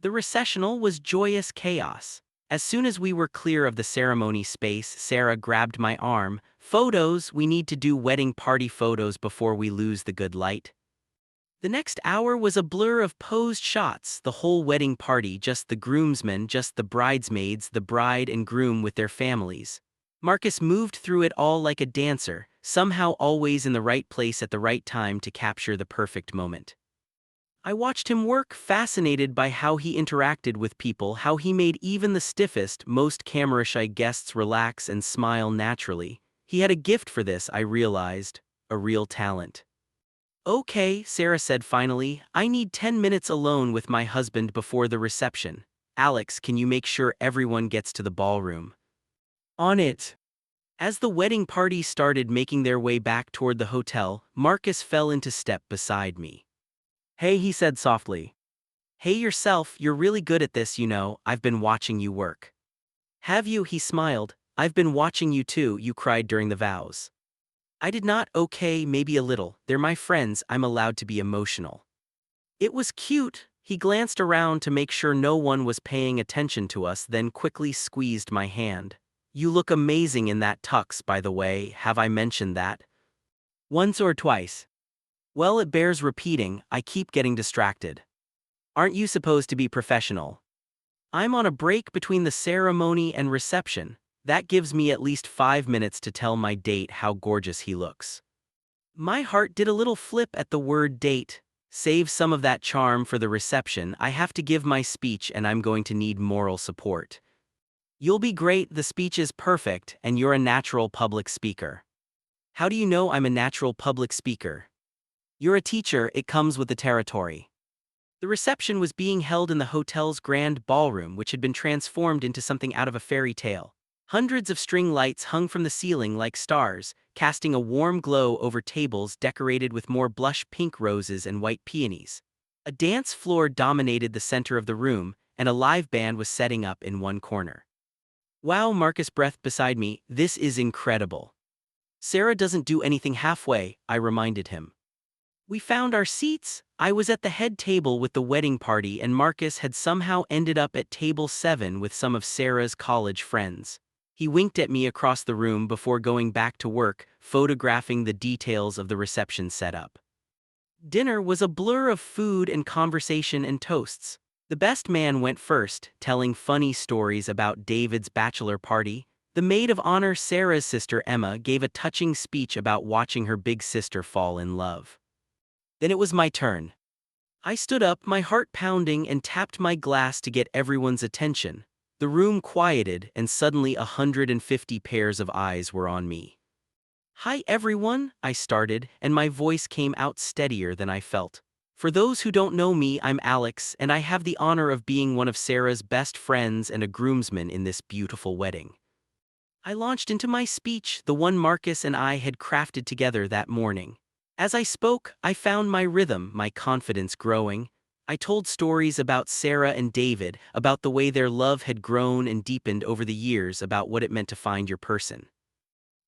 S1: The recessional was joyous chaos. As soon as we were clear of the ceremony space, Sarah grabbed my arm. "Photos, we need to do wedding party photos before we lose the good light." The next hour was a blur of posed shots, the whole wedding party, just the groomsmen, just the bridesmaids, the bride and groom with their families. Marcus moved through it all like a dancer, somehow always in the right place at the right time to capture the perfect moment. I watched him work, fascinated by how he interacted with people, how he made even the stiffest, most camera-shy guests relax and smile naturally. He had a gift for this, I realized, a real talent. "Okay," Sarah said finally, "I need 10 minutes alone with my husband before the reception. Alex, can you make sure everyone gets to the ballroom?" "On it." As the wedding party started making their way back toward the hotel, Marcus fell into step beside me. "Hey," he said softly. "Hey yourself, you're really good at this, you know, I've been watching you work." "Have you?" he smiled. "I've been watching you too," you cried during the vows. I did not. "Okay, maybe a little. They're my friends, I'm allowed to be emotional." "It was cute." He glanced around to make sure no one was paying attention to us, then quickly squeezed my hand. "You look amazing in that tux, by the way, have I mentioned that?" "Once or twice." "Well, it bears repeating, I keep getting distracted." "Aren't you supposed to be professional?" "I'm on a break between the ceremony and reception. That gives me at least 5 minutes to tell my date how gorgeous he looks." My heart did a little flip at the word date. Save some of that charm for the reception. I have to give my speech and I'm going to need moral support. "You'll be great, the speech is perfect, and you're a natural public speaker." "How do you know I'm a natural public speaker?" "You're a teacher, it comes with the territory." The reception was being held in the hotel's grand ballroom, which had been transformed into something out of a fairy tale. Hundreds of string lights hung from the ceiling like stars, casting a warm glow over tables decorated with more blush pink roses and white peonies. A dance floor dominated the center of the room, and a live band was setting up in one corner. "Wow," Marcus breathed beside me, "this is incredible." "Sarah doesn't do anything halfway," I reminded him. We found our seats. I was at the head table with the wedding party and Marcus had somehow ended up at table 7 with some of Sarah's college friends. He winked at me across the room before going back to work, photographing the details of the reception setup. Dinner was a blur of food and conversation and toasts. The best man went first, telling funny stories about David's bachelor party. The maid of honor, Sarah's sister Emma, gave a touching speech about watching her big sister fall in love. Then it was my turn. I stood up, my heart pounding, and tapped my glass to get everyone's attention. The room quieted, and suddenly 150 pairs of eyes were on me. "Hi everyone," I started, and my voice came out steadier than I felt. "For those who don't know me, I'm Alex, and I have the honor of being one of Sarah's best friends and a groomsman in this beautiful wedding." I launched into my speech, the one Marcus and I had crafted together that morning. As I spoke, I found my rhythm, my confidence growing. I told stories about Sarah and David, about the way their love had grown and deepened over the years, about what it meant to find your person.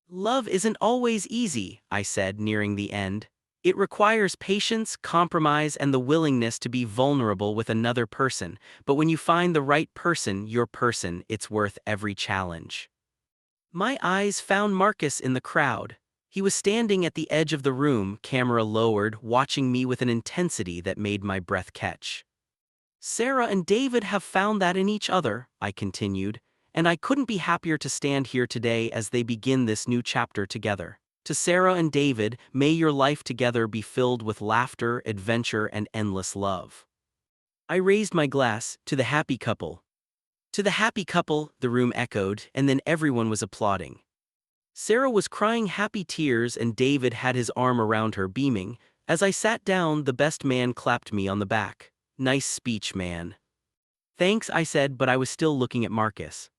S1: "Love isn't always easy," I said, nearing the end. "It requires patience, compromise, and the willingness to be vulnerable with another person. But when you find the right person, your person, it's worth every challenge." My eyes found Marcus in the crowd. He was standing at the edge of the room, camera lowered, watching me with an intensity that made my breath catch. "Sarah and David have found that in each other," I continued, "and I couldn't be happier to stand here today as they begin this new chapter together. To Sarah and David, may your life together be filled with laughter, adventure, and endless love." I raised my glass, "To the happy couple." "To the happy couple," the room echoed, and then everyone was applauding. Sarah was crying happy tears and David had his arm around her, beaming. As I sat down, the best man clapped me on the back. "Nice speech, man." "Thanks," I said, but I was still looking at Marcus.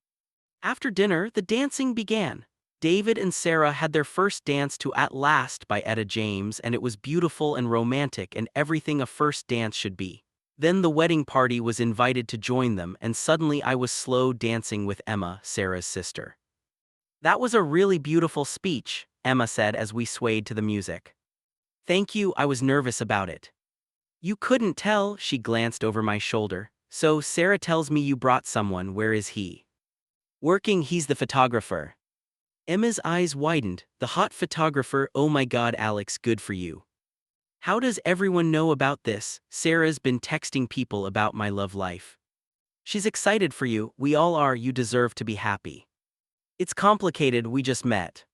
S1: After dinner, the dancing began. David and Sarah had their first dance to "At Last" by Etta James, and it was beautiful and romantic and everything a first dance should be. Then the wedding party was invited to join them, and suddenly I was slow dancing with Emma, Sarah's sister. "That was a really beautiful speech," Emma said as we swayed to the music. "Thank you, I was nervous about it." "You couldn't tell," she glanced over my shoulder. "So, Sarah tells me you brought someone, where is he?" "Working, he's the photographer." Emma's eyes widened. "The hot photographer, oh my god, Alex, good for you." "How does everyone know about this?" "Sarah's been texting people about my love life." "She's excited for you, we all are, you deserve to be happy." "It's complicated, we just met."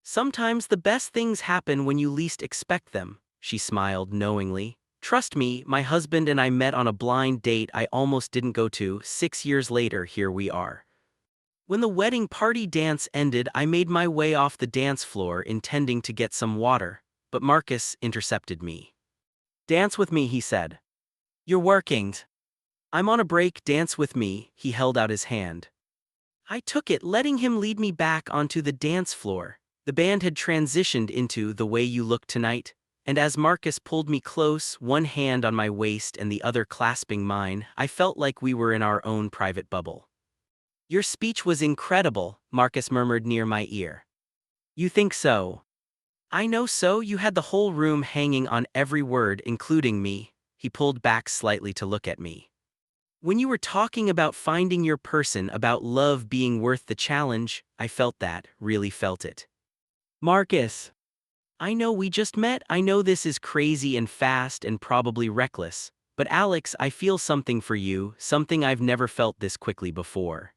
S1: "Sometimes the best things happen when you least expect them," she smiled knowingly. "Trust me, my husband and I met on a blind date I almost didn't go to. 6 years later, here we are." When the wedding party dance ended, I made my way off the dance floor intending to get some water, but Marcus intercepted me. "Dance with me," he said. "You're working." "I'm on a break, dance with me," he held out his hand. I took it, letting him lead me back onto the dance floor. The band had transitioned into The Way You Look Tonight, and as Marcus pulled me close, one hand on my waist and the other clasping mine, I felt like we were in our own private bubble. Your speech was incredible, Marcus murmured near my ear. You think so? I know so. You had the whole room hanging on every word, including me. He pulled back slightly to look at me. When you were talking about finding your person, about love being worth the challenge, I felt that, really felt it. Marcus, I know we just met. I know this is crazy and fast and probably reckless. But Alex, I feel something for you, something I've never felt this quickly before.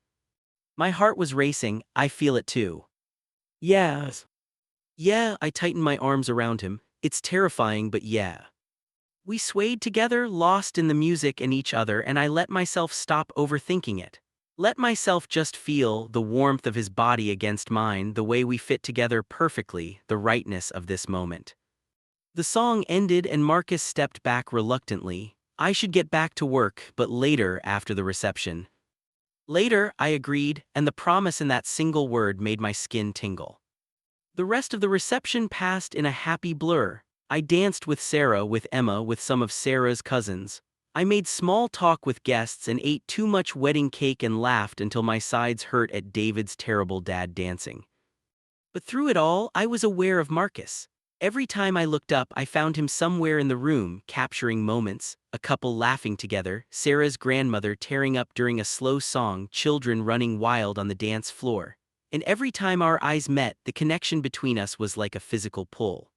S1: My heart was racing. I feel it too. Yes. Yeah, I tightened my arms around him. It's terrifying, but yeah. We swayed together, lost in the music and each other, and I let myself stop overthinking it. Let myself just feel the warmth of his body against mine, the way we fit together perfectly, the rightness of this moment. The song ended and Marcus stepped back reluctantly. I should get back to work, but later after the reception. Later, I agreed, and the promise in that single word made my skin tingle. The rest of the reception passed in a happy blur. I danced with Sarah, with Emma, with some of Sarah's cousins. I made small talk with guests and ate too much wedding cake and laughed until my sides hurt at David's terrible dad dancing. But through it all, I was aware of Marcus. Every time I looked up, I found him somewhere in the room, capturing moments, a couple laughing together, Sarah's grandmother tearing up during a slow song, children running wild on the dance floor. And every time our eyes met, the connection between us was like a physical pull.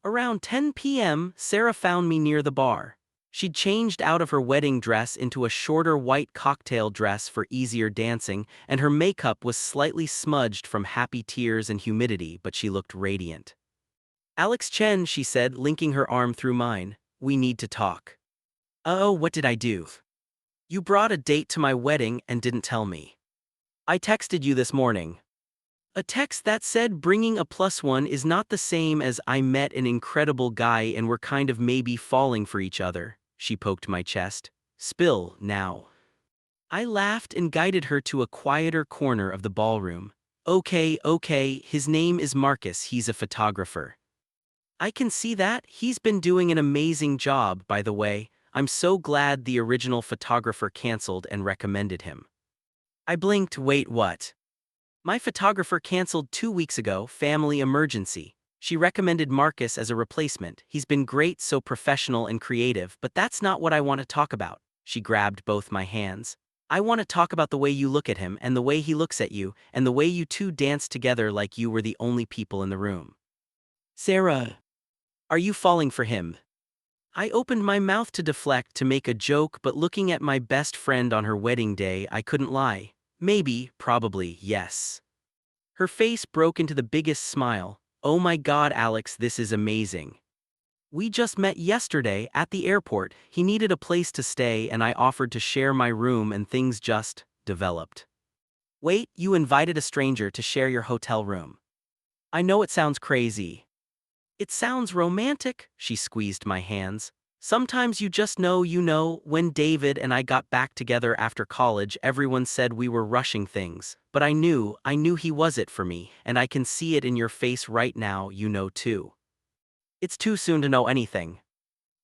S1: Around 10 p.m., Sarah found me near the bar. She'd changed out of her wedding dress into a shorter white cocktail dress for easier dancing, and her makeup was slightly smudged from happy tears and humidity, but she looked radiant. Alex Chen, she said, linking her arm through mine, we need to talk. Oh, what did I do? You brought a date to my wedding and didn't tell me. I texted you this morning. A text that said bringing a +1 is not the same as I met an incredible guy and we're kind of maybe falling for each other. She poked my chest. Spill, now. I laughed and guided her to a quieter corner of the ballroom. Okay, his name is Marcus, he's a photographer. I can see that. He's been doing an amazing job, by the way. I'm so glad the original photographer canceled and recommended him. I blinked, wait, what? My photographer canceled 2 weeks ago, family emergency. She recommended Marcus as a replacement. He's been great, so professional and creative, but that's not what I want to talk about. She grabbed both my hands. I want to talk about the way you look at him and the way he looks at you and the way you two dance together like you were the only people in the room. Sarah, are you falling for him? I opened my mouth to deflect, to make a joke, but looking at my best friend on her wedding day, I couldn't lie. Maybe, probably, yes. Her face broke into the biggest smile. Oh my God, Alex, this is amazing. We just met yesterday at the airport. He needed a place to stay and I offered to share my room and things just developed. Wait, you invited a stranger to share your hotel room. I know it sounds crazy. It sounds romantic, she squeezed my hands. Sometimes you just know you know. When David and I got back together after college, everyone said we were rushing things. But I knew he was it for me, and I can see it in your face right now, you know too. It's too soon to know anything.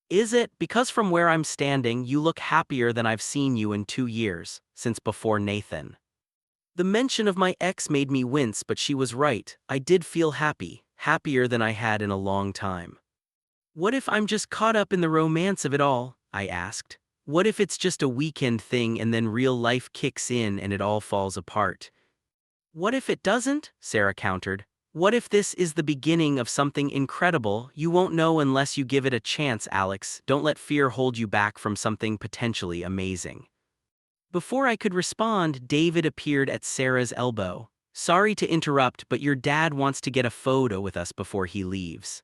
S1: Is it? Because from where I'm standing, you look happier than I've seen you in 2 years, since before Nathan. The mention of my ex made me wince, but she was right. I did feel happy, happier than I had in a long time. What if I'm just caught up in the romance of it all? I asked. What if it's just a weekend thing and then real life kicks in and it all falls apart? What if it doesn't? Sarah countered. What if this is the beginning of something incredible? You won't know unless you give it a chance, Alex. Don't let fear hold you back from something potentially amazing. Before I could respond, David appeared at Sarah's elbow. Sorry to interrupt, but your dad wants to get a photo with us before he leaves.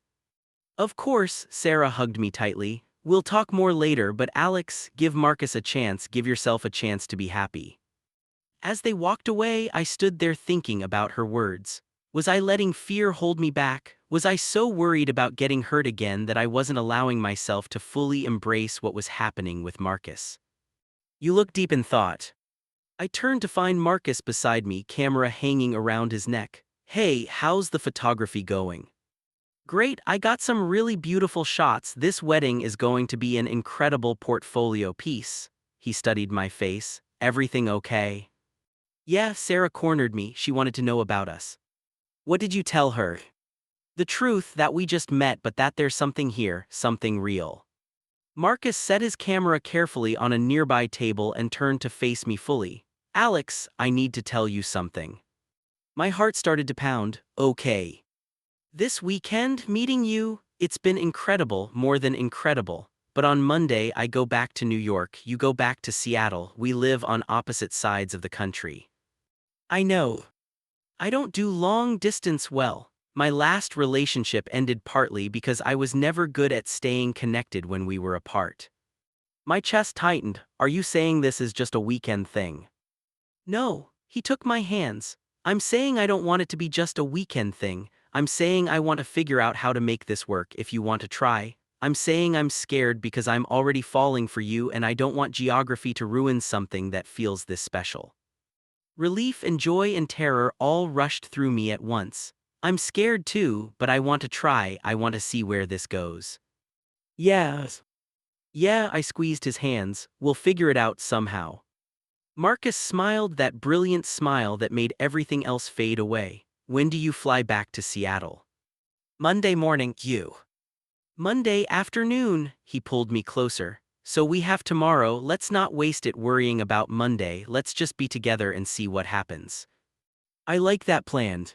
S1: Of course, Sarah hugged me tightly. We'll talk more later, but Alex, give Marcus a chance, give yourself a chance to be happy. As they walked away, I stood there thinking about her words. Was I letting fear hold me back? Was I so worried about getting hurt again that I wasn't allowing myself to fully embrace what was happening with Marcus? You look deep in thought. I turned to find Marcus beside me, camera hanging around his neck. Hey, how's the photography going? Great, I got some really beautiful shots. This wedding is going to be an incredible portfolio piece. He studied my face. Everything okay? Yeah, Sarah cornered me. She wanted to know about us. What did you tell her? The truth, that we just met, but that there's something here, something real. Marcus set his camera carefully on a nearby table and turned to face me fully. Alex, I need to tell you something. My heart started to pound. Okay. This weekend, meeting you, it's been incredible, more than incredible. But on Monday I go back to New York, you go back to Seattle, we live on opposite sides of the country. I know. I don't do long distance well. My last relationship ended partly because I was never good at staying connected when we were apart. My chest tightened. Are you saying this is just a weekend thing? No, he took my hands. I'm saying I don't want it to be just a weekend thing. I'm saying I want to figure out how to make this work if you want to try. I'm saying I'm scared because I'm already falling for you and I don't want geography to ruin something that feels this special. Relief and joy and terror all rushed through me at once. I'm scared too, but I want to try. I want to see where this goes. Yes. Yeah, I squeezed his hands. We'll figure it out somehow. Marcus smiled, that brilliant smile that made everything else fade away. When do you fly back to Seattle? Monday morning, you. Monday afternoon, he pulled me closer. So we have tomorrow, let's not waste it worrying about Monday, let's just be together and see what happens. I like that plan.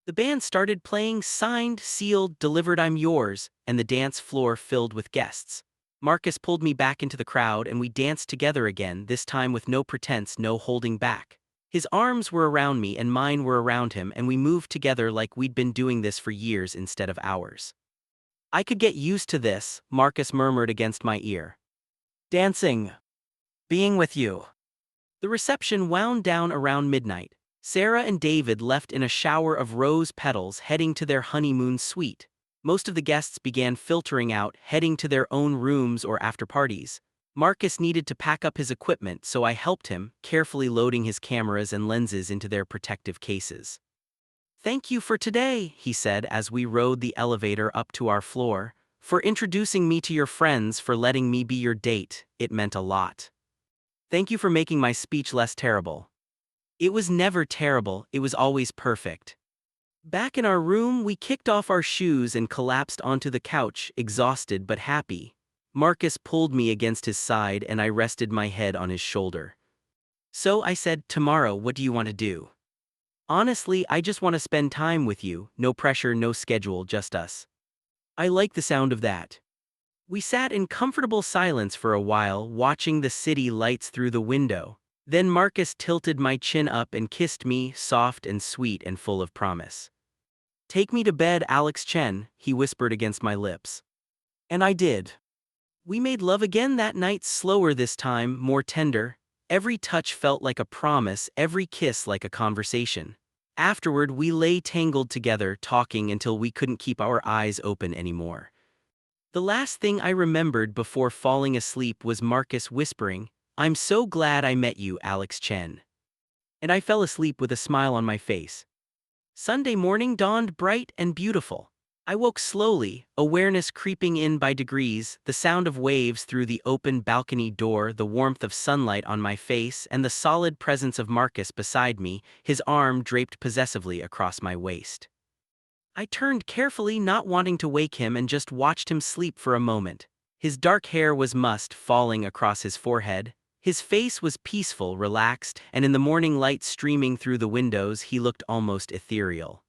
S1: The band started playing Signed, Sealed, Delivered, I'm Yours, and the dance floor filled with guests. Marcus pulled me back into the crowd and we danced together again, this time with no pretense, no holding back. His arms were around me and mine were around him and we moved together like we'd been doing this for years instead of hours. I could get used to this, Marcus murmured against my ear. Dancing. Being with you. The reception wound down around midnight. Sarah and David left in a shower of rose petals heading to their honeymoon suite. Most of the guests began filtering out, heading to their own rooms or after parties. Marcus needed to pack up his equipment, so I helped him, carefully loading his cameras and lenses into their protective cases. Thank you for today, he said as we rode the elevator up to our floor. For introducing me to your friends, for letting me be your date, it meant a lot. Thank you for making my speech less terrible. It was never terrible, it was always perfect. Back in our room, we kicked off our shoes and collapsed onto the couch, exhausted but happy. Marcus pulled me against his side and I rested my head on his shoulder. So I said, tomorrow, what do you want to do? Honestly, I just want to spend time with you, no pressure, no schedule, just us. I like the sound of that. We sat in comfortable silence for a while, watching the city lights through the window. Then Marcus tilted my chin up and kissed me, soft and sweet and full of promise. Take me to bed, Alex Chen, he whispered against my lips. And I did. We made love again that night, slower this time, more tender. Every touch felt like a promise, every kiss like a conversation. Afterward, we lay tangled together, talking until we couldn't keep our eyes open anymore. The last thing I remembered before falling asleep was Marcus whispering, I'm so glad I met you, Alex Chen. And I fell asleep with a smile on my face. Sunday morning dawned bright and beautiful. I woke slowly, awareness creeping in by degrees, the sound of waves through the open balcony door, the warmth of sunlight on my face, and the solid presence of Marcus beside me, his arm draped possessively across my waist. I turned carefully, not wanting to wake him, and just watched him sleep for a moment. His dark hair was mussed, falling across his forehead. His face was peaceful, relaxed, and in the morning light streaming through the windows, he looked almost ethereal.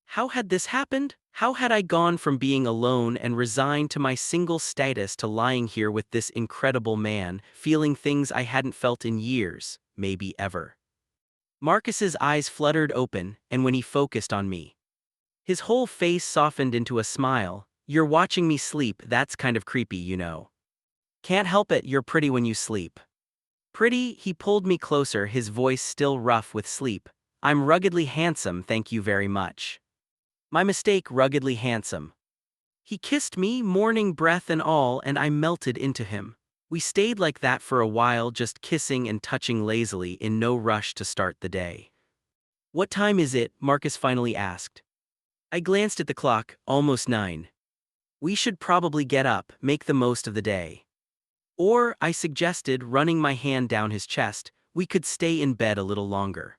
S1: How had this happened? How had I gone from being alone and resigned to my single status to lying here with this incredible man, feeling things I hadn't felt in years, maybe ever? Marcus's eyes fluttered open, and when he focused on me, his whole face softened into a smile. You're watching me sleep, that's kind of creepy, you know. Can't help it, you're pretty when you sleep. Pretty, he pulled me closer, his voice still rough with sleep. I'm ruggedly handsome, thank you very much. My mistake, ruggedly handsome. He kissed me, morning breath and all, and I melted into him. We stayed like that for a while, just kissing and touching lazily in no rush to start the day. "What time is it?" Marcus finally asked. I glanced at the clock, almost 9. "We should probably get up, make the most of the day." Or, I suggested, running my hand down his chest, "we could stay in bed a little longer."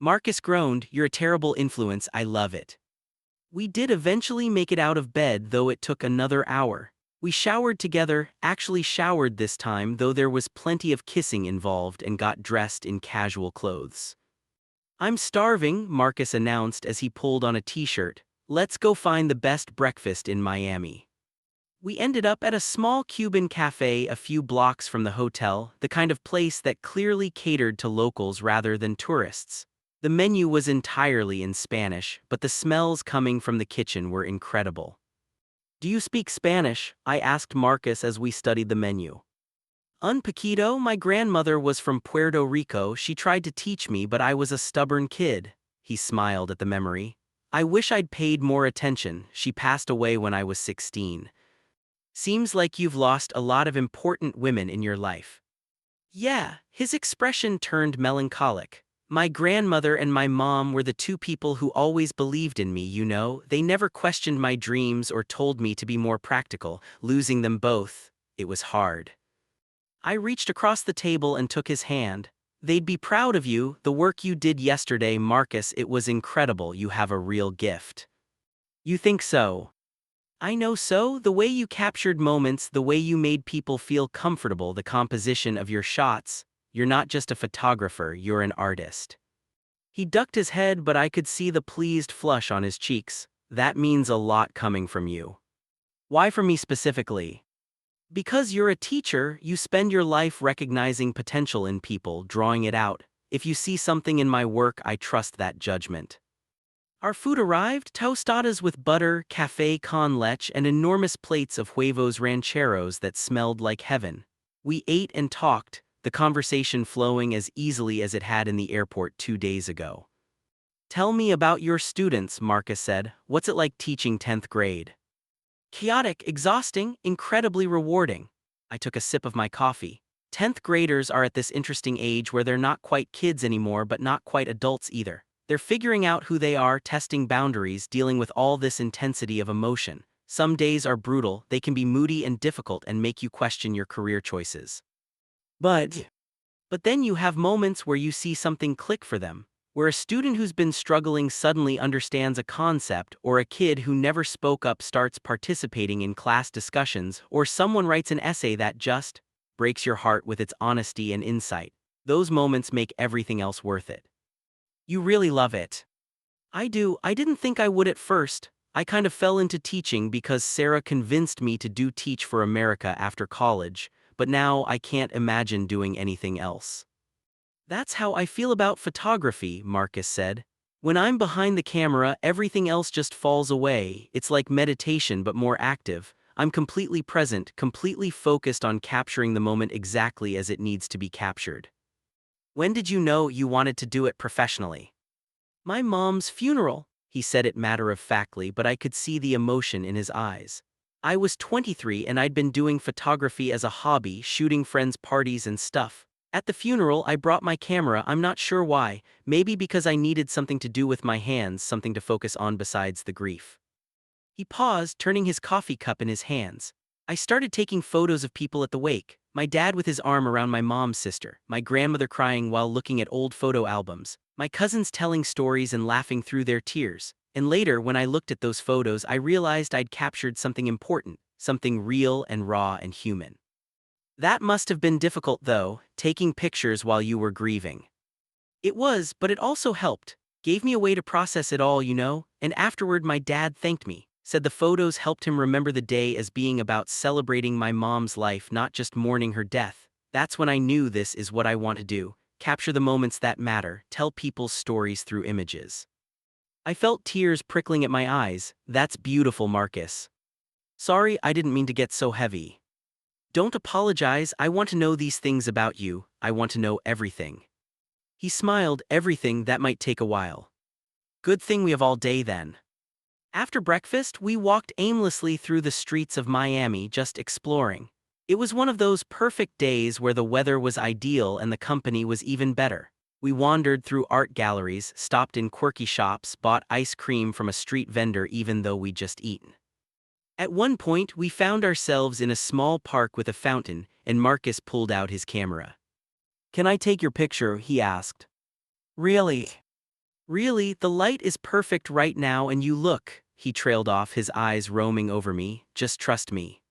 S1: Marcus groaned, "You're a terrible influence, I love it." We did eventually make it out of bed, though it took another hour. We showered together, actually showered this time, though there was plenty of kissing involved, and got dressed in casual clothes. "I'm starving," Marcus announced as he pulled on a t-shirt. "Let's go find the best breakfast in Miami." We ended up at a small Cuban cafe a few blocks from the hotel, the kind of place that clearly catered to locals rather than tourists. The menu was entirely in Spanish, but the smells coming from the kitchen were incredible. "Do you speak Spanish?" I asked Marcus as we studied the menu. "Un poquito, my grandmother was from Puerto Rico, she tried to teach me but I was a stubborn kid." He smiled at the memory. "I wish I'd paid more attention, she passed away when I was 16. Seems like you've lost a lot of important women in your life." "Yeah," his expression turned melancholic. "My grandmother and my mom were the two people who always believed in me, you know, they never questioned my dreams or told me to be more practical. Losing them both, it was hard." I reached across the table and took his hand. "They'd be proud of you, the work you did yesterday, Marcus, it was incredible, you have a real gift." "You think so?" "I know so, the way you captured moments, the way you made people feel comfortable, the composition of your shots. You're not just a photographer, you're an artist." He ducked his head, but I could see the pleased flush on his cheeks. "That means a lot coming from you." "Why from me specifically?" "Because you're a teacher, you spend your life recognizing potential in people, drawing it out. If you see something in my work, I trust that judgment." Our food arrived, tostadas with butter, café con leche, and enormous plates of huevos rancheros that smelled like heaven. We ate and talked, the conversation flowing as easily as it had in the airport 2 days ago. "Tell me about your students," Marcus said. "What's it like teaching 10th grade?" "Chaotic, exhausting, incredibly rewarding." I took a sip of my coffee. 10th graders are at this interesting age where they're not quite kids anymore but not quite adults either. They're figuring out who they are, testing boundaries, dealing with all this intensity of emotion. Some days are brutal, they can be moody and difficult and make you question your career choices. But then you have moments where you see something click for them, where a student who's been struggling suddenly understands a concept, or a kid who never spoke up starts participating in class discussions, or someone writes an essay that just breaks your heart with its honesty and insight. Those moments make everything else worth it. "You really love it." "I do. I didn't think I would at first. I kind of fell into teaching because Sarah convinced me to do Teach for America after college, but now I can't imagine doing anything else." "That's how I feel about photography," Marcus said. "When I'm behind the camera, everything else just falls away. It's like meditation but more active. I'm completely present, completely focused on capturing the moment exactly as it needs to be captured." "When did you know you wanted to do it professionally?" "My mom's funeral." He said it matter-of-factly, but I could see the emotion in his eyes. "I was 23 and I'd been doing photography as a hobby, shooting friends' parties and stuff. At the funeral, I brought my camera, I'm not sure why, maybe because I needed something to do with my hands, something to focus on besides the grief." He paused, turning his coffee cup in his hands. "I started taking photos of people at the wake. My dad with his arm around my mom's sister, my grandmother crying while looking at old photo albums, my cousins telling stories and laughing through their tears. And later, when I looked at those photos, I realized I'd captured something important, something real and raw and human." "That must have been difficult though, taking pictures while you were grieving." "It was, but it also helped. Gave me a way to process it all, you know, and afterward my dad thanked me. Said the photos helped him remember the day as being about celebrating my mom's life, not just mourning her death. That's when I knew this is what I want to do, capture the moments that matter, tell people's stories through images." I felt tears prickling at my eyes. "That's beautiful, Marcus." "Sorry, I didn't mean to get so heavy." "Don't apologize, I want to know these things about you, I want to know everything." He smiled. "Everything, that might take a while." "Good thing we have all day then." After breakfast, we walked aimlessly through the streets of Miami, just exploring. It was one of those perfect days where the weather was ideal and the company was even better. We wandered through art galleries, stopped in quirky shops, bought ice cream from a street vendor even though we'd just eaten. At one point, we found ourselves in a small park with a fountain, and Marcus pulled out his camera. "Can I take your picture?" he asked. "Really? Really, the light is perfect right now and you look," he trailed off, his eyes roaming over me. "Just trust me."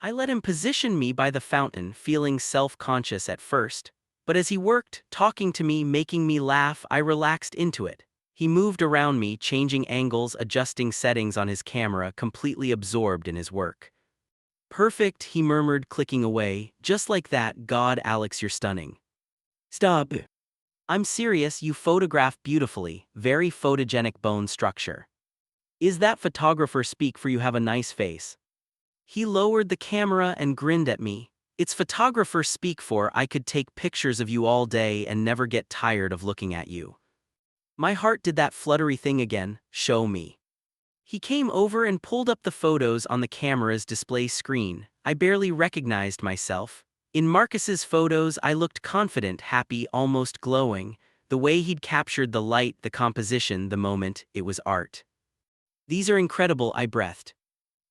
S1: I let him position me by the fountain, feeling self-conscious at first. But as he worked, talking to me, making me laugh, I relaxed into it. He moved around me, changing angles, adjusting settings on his camera, completely absorbed in his work. "Perfect," he murmured, clicking away. "Just like that. God, Alex, you're stunning." "Stop." "I'm serious, you photograph beautifully, very photogenic bone structure." "Is that photographer speak for you? Have a nice face." He lowered the camera and grinned at me. "It's photographer speak for. I could take pictures of you all day and never get tired of looking at you." My heart did that fluttery thing again. "Show me." He came over and pulled up the photos on the camera's display screen. I barely recognized myself. In Marcus's photos, I looked confident, happy, almost glowing. The way he'd captured the light, the composition, the moment, it was art. "These are incredible," I breathed.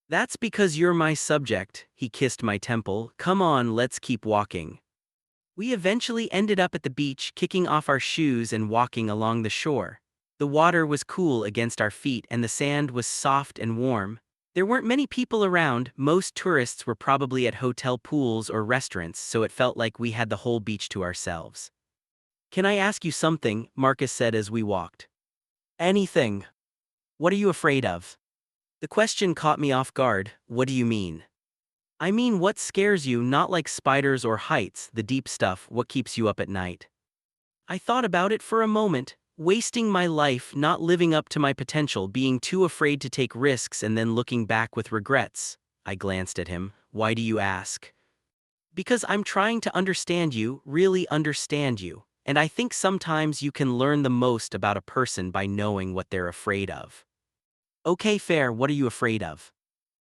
S1: "That's because you're my subject," he kissed my temple. "Come on, let's keep walking." We eventually ended up at the beach, kicking off our shoes and walking along the shore. The water was cool against our feet and the sand was soft and warm. There weren't many people around. Most tourists were probably at hotel pools or restaurants, so it felt like we had the whole beach to ourselves. "Can I ask you something?" Marcus said as we walked. "Anything." "What are you afraid of?" The question caught me off guard. "What do you mean?" "I mean, what scares you, not like spiders or heights, the deep stuff, what keeps you up at night." I thought about it for a moment. Wasting my life, not living up to my potential, being too afraid to take risks and then looking back with regrets. I glanced at him. "Why do you ask?" "Because I'm trying to understand you, really understand you. And I think sometimes you can learn the most about a person by knowing what they're afraid of." "Okay, fair. What are you afraid of?"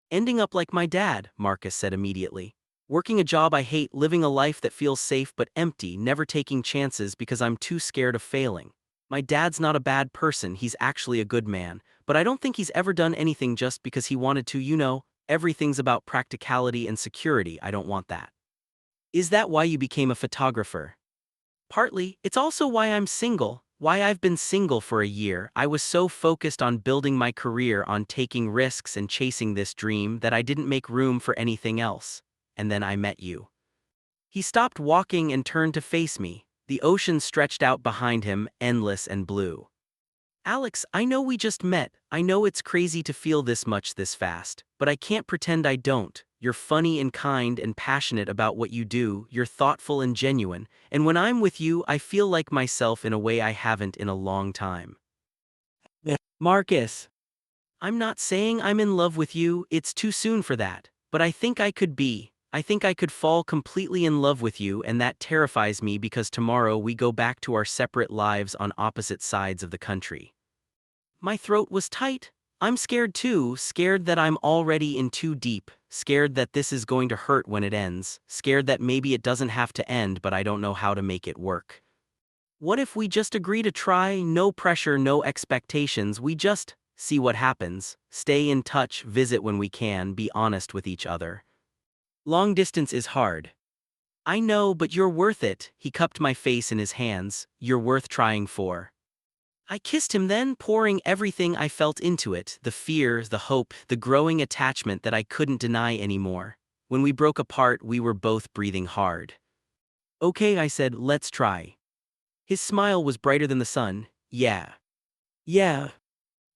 S1: "Ending up like my dad," Marcus said immediately. "Working a job I hate, living a life that feels safe but empty, never taking chances because I'm too scared of failing. My dad's not a bad person, he's actually a good man, but I don't think he's ever done anything just because he wanted to, you know, everything's about practicality and security. I don't want that." "Is that why you became a photographer?" "Partly. It's also why I'm single. Why I've been single for a year. I was so focused on building my career, on taking risks and chasing this dream, that I didn't make room for anything else. And then I met you." He stopped walking and turned to face me. The ocean stretched out behind him, endless and blue. "Alex, I know we just met. I know it's crazy to feel this much this fast, but I can't pretend I don't. You're funny and kind and passionate about what you do, you're thoughtful and genuine, and when I'm with you, I feel like myself in a way I haven't in a long time." "Marcus, I'm not saying I'm in love with you, it's too soon for that, but I think I could be. I think I could fall completely in love with you, and that terrifies me because tomorrow we go back to our separate lives on opposite sides of the country." My throat was tight. "I'm scared too, scared that I'm already in too deep, scared that this is going to hurt when it ends, scared that maybe it doesn't have to end, but I don't know how to make it work. What if we just agree to try, no pressure, no expectations, we just see what happens, stay in touch, visit when we can, be honest with each other. Long distance is hard." "I know, but you're worth it." He cupped my face in his hands. "You're worth trying for." I kissed him then, pouring everything I felt into it, the fear, the hope, the growing attachment that I couldn't deny anymore. When we broke apart, we were both breathing hard. "Okay," I said, "let's try." His smile was brighter than the sun. "Yeah. Yeah."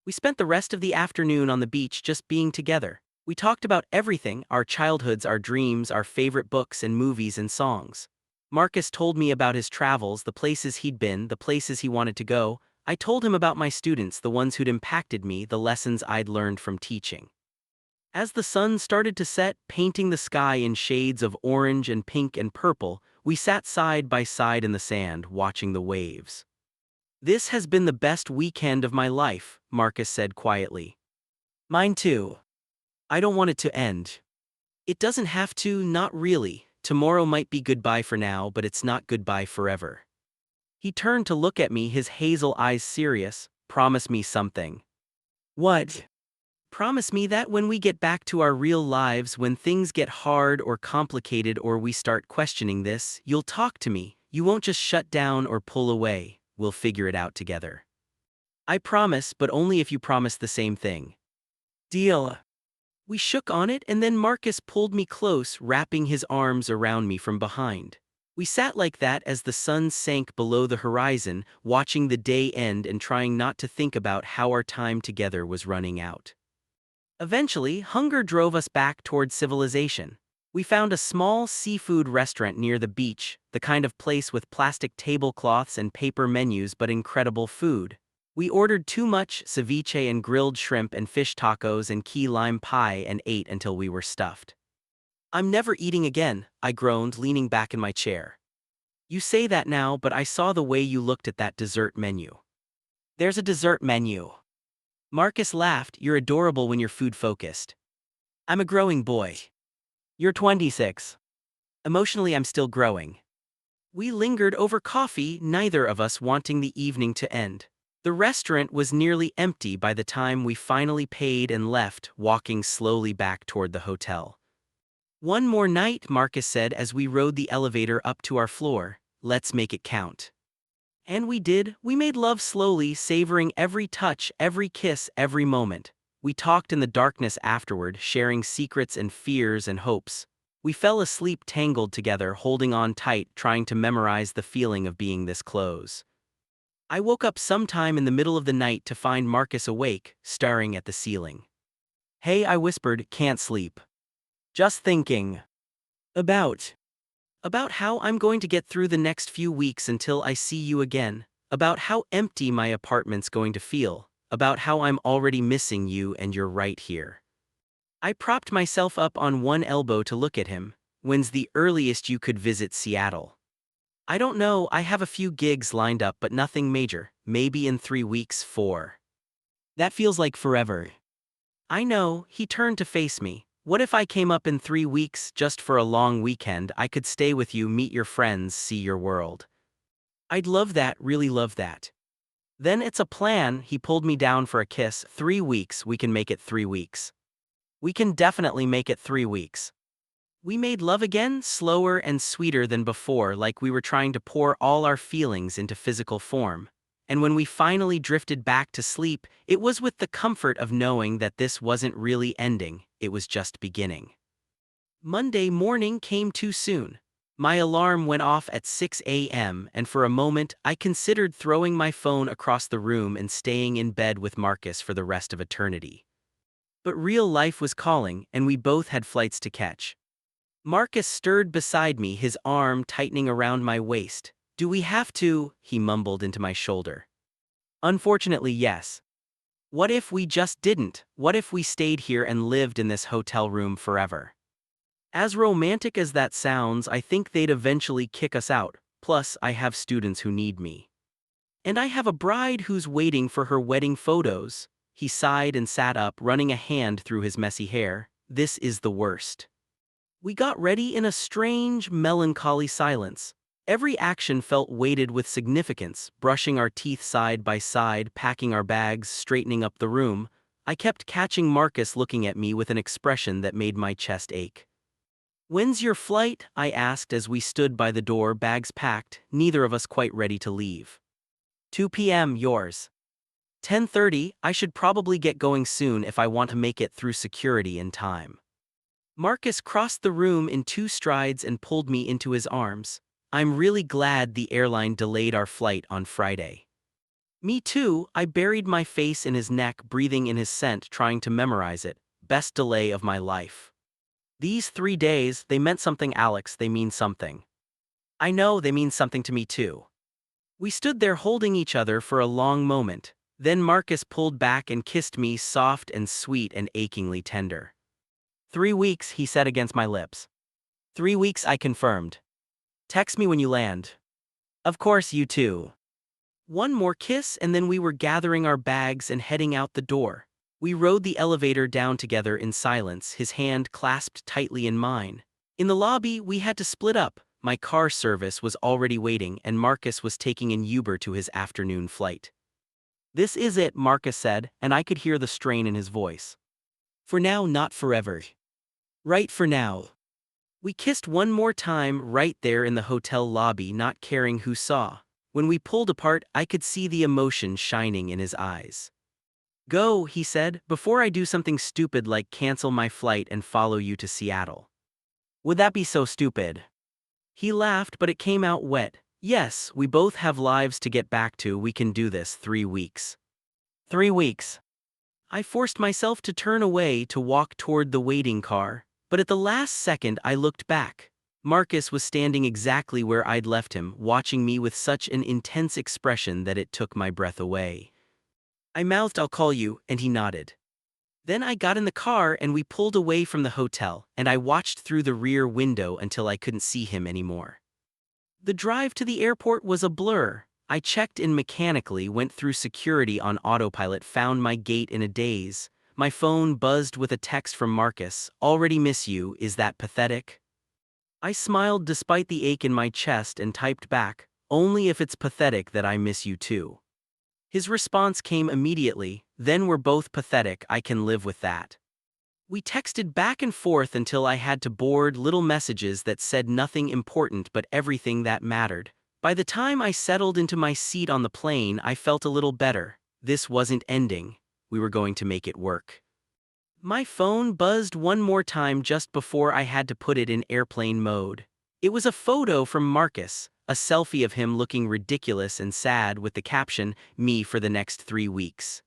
S1: We spent the rest of the afternoon on the beach just being together. We talked about everything, our childhoods, our dreams, our favorite books and movies and songs. Marcus told me about his travels, the places he'd been, the places he wanted to go. I told him about my students, the ones who'd impacted me, the lessons I'd learned from teaching. As the sun started to set, painting the sky in shades of orange and pink and purple, we sat side by side in the sand, watching the waves. "This has been the best weekend of my life," Marcus said quietly. "Mine too. I don't want it to end." It doesn't have to, not really. Tomorrow might be goodbye for now, but it's not goodbye forever. He turned to look at me, his hazel eyes serious. Promise me something. What? Promise me that when we get back to our real lives, when things get hard or complicated or we start questioning this, you'll talk to me. You won't just shut down or pull away. We'll figure it out together. I promise, but only if you promise the same thing. Deal. We shook on it, and then Marcus pulled me close, wrapping his arms around me from behind. We sat like that as the sun sank below the horizon, watching the day end and trying not to think about how our time together was running out. Eventually, hunger drove us back toward civilization. We found a small seafood restaurant near the beach, the kind of place with plastic tablecloths and paper menus but incredible food. We ordered too much ceviche and grilled shrimp and fish tacos and key lime pie and ate until we were stuffed. I'm never eating again, I groaned, leaning back in my chair. You say that now, but I saw the way you looked at that dessert menu. There's a dessert menu. Marcus laughed. You're adorable when you're food-focused. I'm a growing boy. You're 26. Emotionally, I'm still growing. We lingered over coffee, neither of us wanting the evening to end. The restaurant was nearly empty by the time we finally paid and left, walking slowly back toward the hotel. One more night, Marcus said as we rode the elevator up to our floor. Let's make it count. And we did. We made love slowly, savoring every touch, every kiss, every moment. We talked in the darkness afterward, sharing secrets and fears and hopes. We fell asleep tangled together, holding on tight, trying to memorize the feeling of being this close. I woke up sometime in the middle of the night to find Marcus awake, staring at the ceiling. Hey, I whispered, can't sleep. Just thinking. About how I'm going to get through the next few weeks until I see you again, about how empty my apartment's going to feel, about how I'm already missing you and you're right here. I propped myself up on one elbow to look at him. When's the earliest you could visit Seattle? I don't know, I have a few gigs lined up but nothing major, maybe in 3 weeks, 4. That feels like forever. I know, he turned to face me. What if I came up in 3 weeks, just for a long weekend? I could stay with you, meet your friends, see your world. I'd love that, really love that. Then it's a plan. He pulled me down for a kiss. 3 weeks, we can make it 3 weeks. We can definitely make it 3 weeks. We made love again, slower and sweeter than before, like we were trying to pour all our feelings into physical form. And when we finally drifted back to sleep, it was with the comfort of knowing that this wasn't really ending, it was just beginning. Monday morning came too soon. My alarm went off at 6 a.m., and for a moment I considered throwing my phone across the room and staying in bed with Marcus for the rest of eternity. But real life was calling, and we both had flights to catch. Marcus stirred beside me, his arm tightening around my waist. Do we have to? He mumbled into my shoulder. Unfortunately, yes. What if we just didn't? What if we stayed here and lived in this hotel room forever? As romantic as that sounds, I think they'd eventually kick us out. Plus, I have students who need me. And I have a bride who's waiting for her wedding photos. He sighed and sat up, running a hand through his messy hair. This is the worst. We got ready in a strange, melancholy silence. Every action felt weighted with significance, brushing our teeth side by side, packing our bags, straightening up the room. I kept catching Marcus looking at me with an expression that made my chest ache. When's your flight? I asked as we stood by the door, bags packed, neither of us quite ready to leave. 2 p.m. Yours. 10:30. I should probably get going soon if I want to make it through security in time. Marcus crossed the room in 2 strides and pulled me into his arms. I'm really glad the airline delayed our flight on Friday. Me too. I buried my face in his neck, breathing in his scent, trying to memorize it. Best delay of my life. These 3 days, they meant something, Alex, they mean something. I know they mean something to me too. We stood there holding each other for a long moment. Then Marcus pulled back and kissed me, soft and sweet and achingly tender. 3 weeks, he said against my lips. 3 weeks, I confirmed. Text me when you land. Of course, you too. One more kiss and then we were gathering our bags and heading out the door. We rode the elevator down together in silence, his hand clasped tightly in mine. In the lobby, we had to split up. My car service was already waiting, and Marcus was taking an Uber to his afternoon flight. "This is it," Marcus said, and I could hear the strain in his voice. "For now, not forever. Right for now." We kissed one more time right there in the hotel lobby, not caring who saw. When we pulled apart, I could see the emotion shining in his eyes. "Go," he said, "before I do something stupid like cancel my flight and follow you to Seattle." "Would that be so stupid?" He laughed, but it came out wet. "Yes, we both have lives to get back to. We can do this 3 weeks. 3 weeks. I forced myself to turn away to walk toward the waiting car, but at the last second I looked back. Marcus was standing exactly where I'd left him, watching me with such an intense expression that it took my breath away. I mouthed, "I'll call you," and he nodded. Then I got in the car and we pulled away from the hotel, and I watched through the rear window until I couldn't see him anymore. The drive to the airport was a blur. I checked in mechanically, went through security on autopilot, found my gate in a daze. My phone buzzed with a text from Marcus. "Already miss you, is that pathetic?" I smiled despite the ache in my chest and typed back, "Only if it's pathetic that I miss you too." His response came immediately, "Then we're both pathetic, I can live with that." We texted back and forth until I had to board little messages that said nothing important but everything that mattered. By the time I settled into my seat on the plane, I felt a little better. This wasn't ending. We were going to make it work. My phone buzzed one more time just before I had to put it in airplane mode. It was a photo from Marcus, a selfie of him looking ridiculous and sad with the caption, "Me for the next 3 weeks."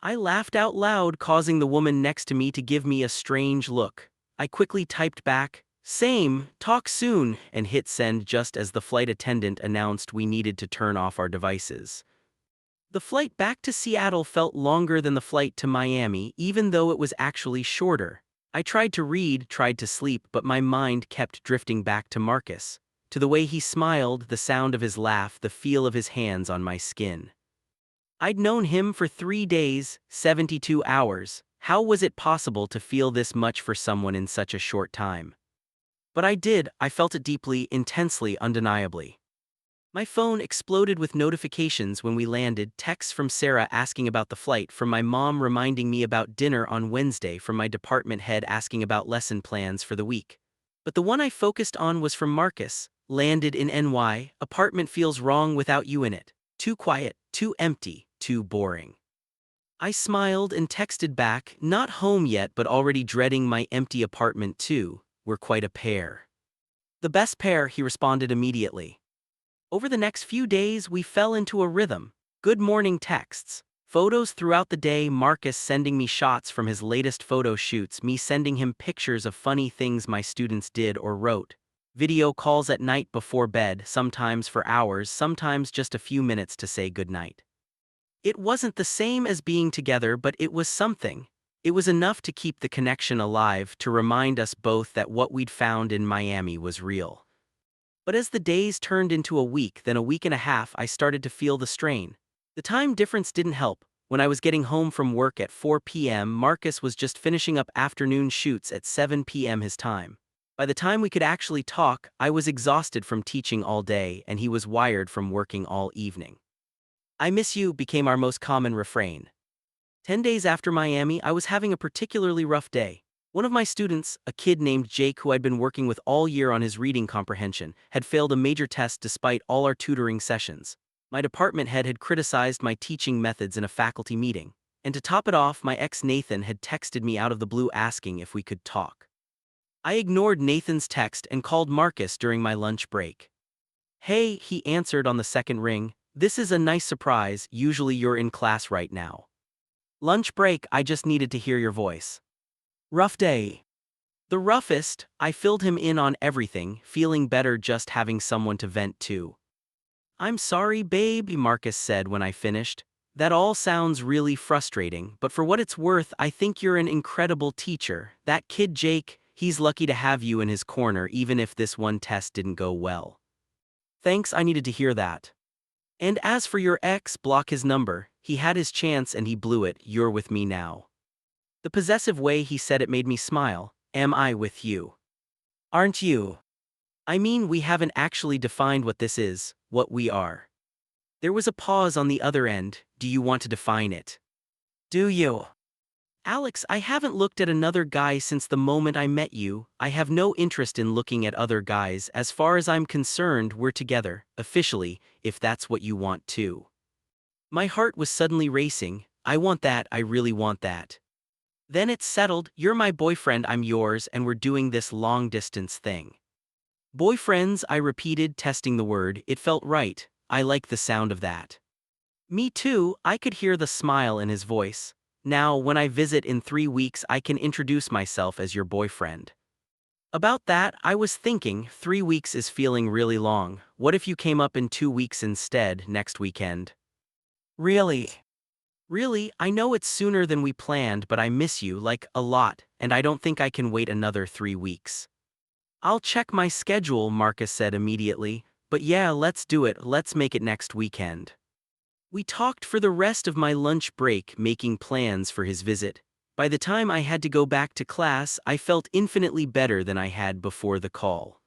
S1: I laughed out loud, causing the woman next to me to give me a strange look. I quickly typed back, "Same, talk soon," and hit send just as the flight attendant announced we needed to turn off our devices. The flight back to Seattle felt longer than the flight to Miami, even though it was actually shorter. I tried to read, tried to sleep, but my mind kept drifting back to Marcus, to the way he smiled, the sound of his laugh, the feel of his hands on my skin. I'd known him for 3 days, 72 hours. How was it possible to feel this much for someone in such a short time? But I did. I felt it deeply, intensely, undeniably. My phone exploded with notifications when we landed, texts from Sarah asking about the flight, from my mom reminding me about dinner on Wednesday, from my department head asking about lesson plans for the week. But the one I focused on was from Marcus. "Landed in NY, apartment feels wrong without you in it. Too quiet, too empty, too boring." I smiled and texted back, "Not home yet but already dreading my empty apartment too. We're quite a pair." "The best pair," he responded immediately. Over the next few days, we fell into a rhythm. Good morning texts, photos throughout the day, Marcus sending me shots from his latest photo shoots, me sending him pictures of funny things my students did or wrote. Video calls at night before bed, sometimes for hours, sometimes just a few minutes to say goodnight. It wasn't the same as being together, but it was something. It was enough to keep the connection alive, to remind us both that what we'd found in Miami was real. But as the days turned into a week, then a week and a half, I started to feel the strain. The time difference didn't help. When I was getting home from work at 4 p.m., Marcus was just finishing up afternoon shoots at 7 p.m. his time. By the time we could actually talk, I was exhausted from teaching all day, and he was wired from working all evening. "I miss you" became our most common refrain. 10 days after Miami, I was having a particularly rough day. One of my students, a kid named Jake who I'd been working with all year on his reading comprehension, had failed a major test despite all our tutoring sessions. My department head had criticized my teaching methods in a faculty meeting. And to top it off, my ex Nathan had texted me out of the blue asking if we could talk. I ignored Nathan's text and called Marcus during my lunch break. "Hey," he answered on the second ring, "this is a nice surprise, usually you're in class right now." "Lunch break, I just needed to hear your voice." "Rough day." The roughest. I filled him in on everything, feeling better just having someone to vent to. "I'm sorry, babe," Marcus said when I finished. "That all sounds really frustrating, but for what it's worth, I think you're an incredible teacher. That kid Jake, he's lucky to have you in his corner even if this one test didn't go well." "Thanks, I needed to hear that." And as for your ex, block his number. He had his chance and he blew it. You're with me now. The possessive way he said it made me smile. Am I with you? Aren't you? I mean, we haven't actually defined what this is, what we are. There was a pause on the other end. Do you want to define it? Do you? Alex, I haven't looked at another guy since the moment I met you. I have no interest in looking at other guys. As far as I'm concerned, we're together, officially, if that's what you want too. My heart was suddenly racing. I want that, I really want that. Then it's settled, you're my boyfriend, I'm yours, and we're doing this long-distance thing. Boyfriends, I repeated, testing the word. It felt right. I like the sound of that. Me too, I could hear the smile in his voice. Now, when I visit in 3 weeks, I can introduce myself as your boyfriend. About that, I was thinking, 3 weeks is feeling really long. What if you came up in 2 weeks instead, next weekend? Really? Really, I know it's sooner than we planned, but I miss you, like, a lot, and I don't think I can wait another 3 weeks. I'll check my schedule, Marcus said immediately, but yeah, let's do it, let's make it next weekend. We talked for the rest of my lunch break, making plans for his visit. By the time I had to go back to class, I felt infinitely better than I had before the call.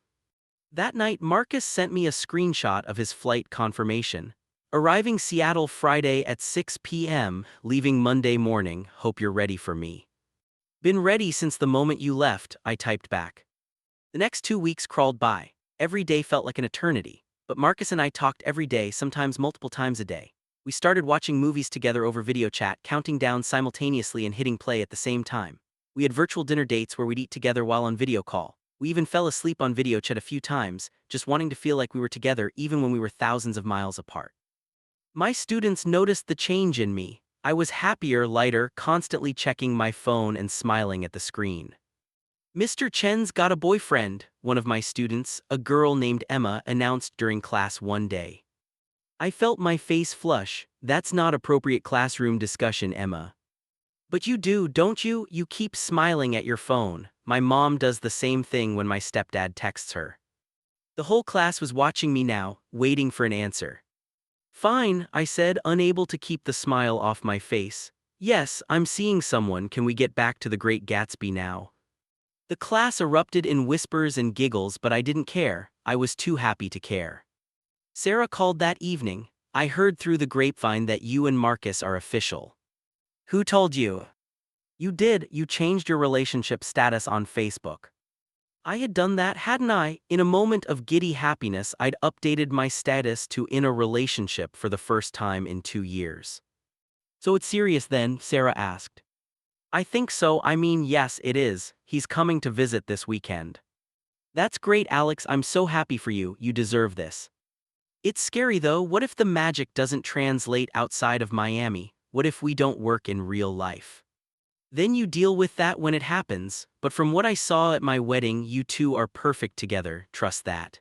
S1: That night, Marcus sent me a screenshot of his flight confirmation. Arriving Seattle Friday at 6 p.m., leaving Monday morning, hope you're ready for me. Been ready since the moment you left, I typed back. The next 2 weeks crawled by. Every day felt like an eternity, but Marcus and I talked every day, sometimes multiple times a day. We started watching movies together over video chat, counting down simultaneously and hitting play at the same time. We had virtual dinner dates where we'd eat together while on video call. We even fell asleep on video chat a few times, just wanting to feel like we were together even when we were thousands of miles apart. My students noticed the change in me. I was happier, lighter, constantly checking my phone and smiling at the screen. Mr. Chen's got a boyfriend, one of my students, a girl named Emma, announced during class one day. I felt my face flush. That's not appropriate classroom discussion, Emma. But you do, don't you? You keep smiling at your phone. My mom does the same thing when my stepdad texts her. The whole class was watching me now, waiting for an answer. Fine, I said, unable to keep the smile off my face. Yes, I'm seeing someone. Can we get back to the Great Gatsby now? The class erupted in whispers and giggles, but I didn't care. I was too happy to care. Sarah called that evening. I heard through the grapevine that you and Marcus are official. Who told you? You did, you changed your relationship status on Facebook. I had done that, hadn't I? In a moment of giddy happiness, I'd updated my status to in a relationship for the first time in 2 years. So it's serious then? Sarah asked. I think so, I mean, yes, it is. He's coming to visit this weekend. That's great, Alex, I'm so happy for you, you deserve this. It's scary though, what if the magic doesn't translate outside of Miami? What if we don't work in real life? Then you deal with that when it happens, but from what I saw at my wedding, you two are perfect together, trust that.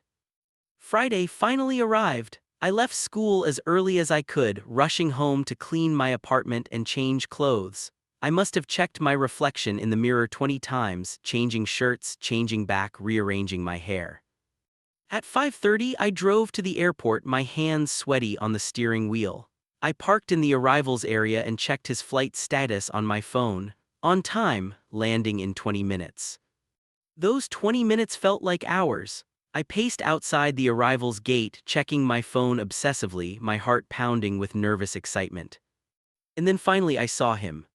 S1: Friday finally arrived. I left school as early as I could, rushing home to clean my apartment and change clothes. I must have checked my reflection in the mirror 20 times, changing shirts, changing back, rearranging my hair. At 5:30, I drove to the airport, my hands sweaty on the steering wheel. I parked in the arrivals area and checked his flight status on my phone. On time, landing in 20 minutes. Those 20 minutes felt like hours. I paced outside the arrivals gate, checking my phone obsessively, my heart pounding with nervous excitement. And then finally I saw him.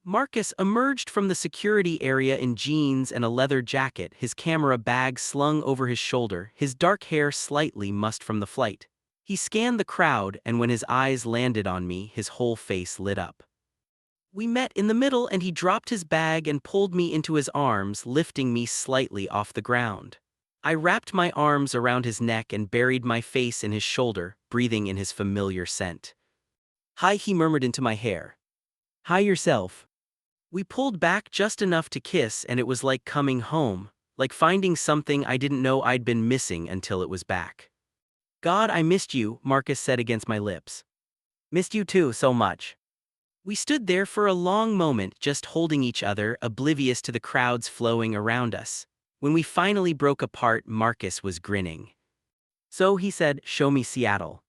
S1: Marcus emerged from the security area in jeans and a leather jacket, his camera bag slung over his shoulder, his dark hair slightly mussed from the flight. He scanned the crowd, and when his eyes landed on me, his whole face lit up. We met in the middle and he dropped his bag and pulled me into his arms, lifting me slightly off the ground. I wrapped my arms around his neck and buried my face in his shoulder, breathing in his familiar scent. Hi, he murmured into my hair. Hi yourself. We pulled back just enough to kiss, and it was like coming home, like finding something I didn't know I'd been missing until it was back. God, I missed you, Marcus said against my lips. Missed you too, so much. We stood there for a long moment, just holding each other, oblivious to the crowds flowing around us. When we finally broke apart, Marcus was grinning. So he said, show me Seattle.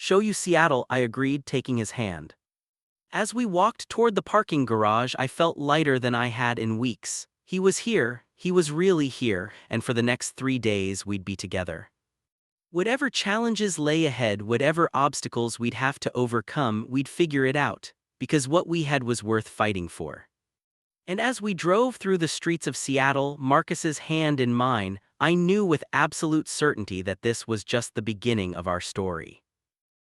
S1: Show you Seattle, I agreed, taking his hand. As we walked toward the parking garage, I felt lighter than I had in weeks. He was here, he was really here, and for the next 3 days we'd be together. Whatever challenges lay ahead, whatever obstacles we'd have to overcome, we'd figure it out, because what we had was worth fighting for. And as we drove through the streets of Seattle, Marcus's hand in mine, I knew with absolute certainty that this was just the beginning of our story.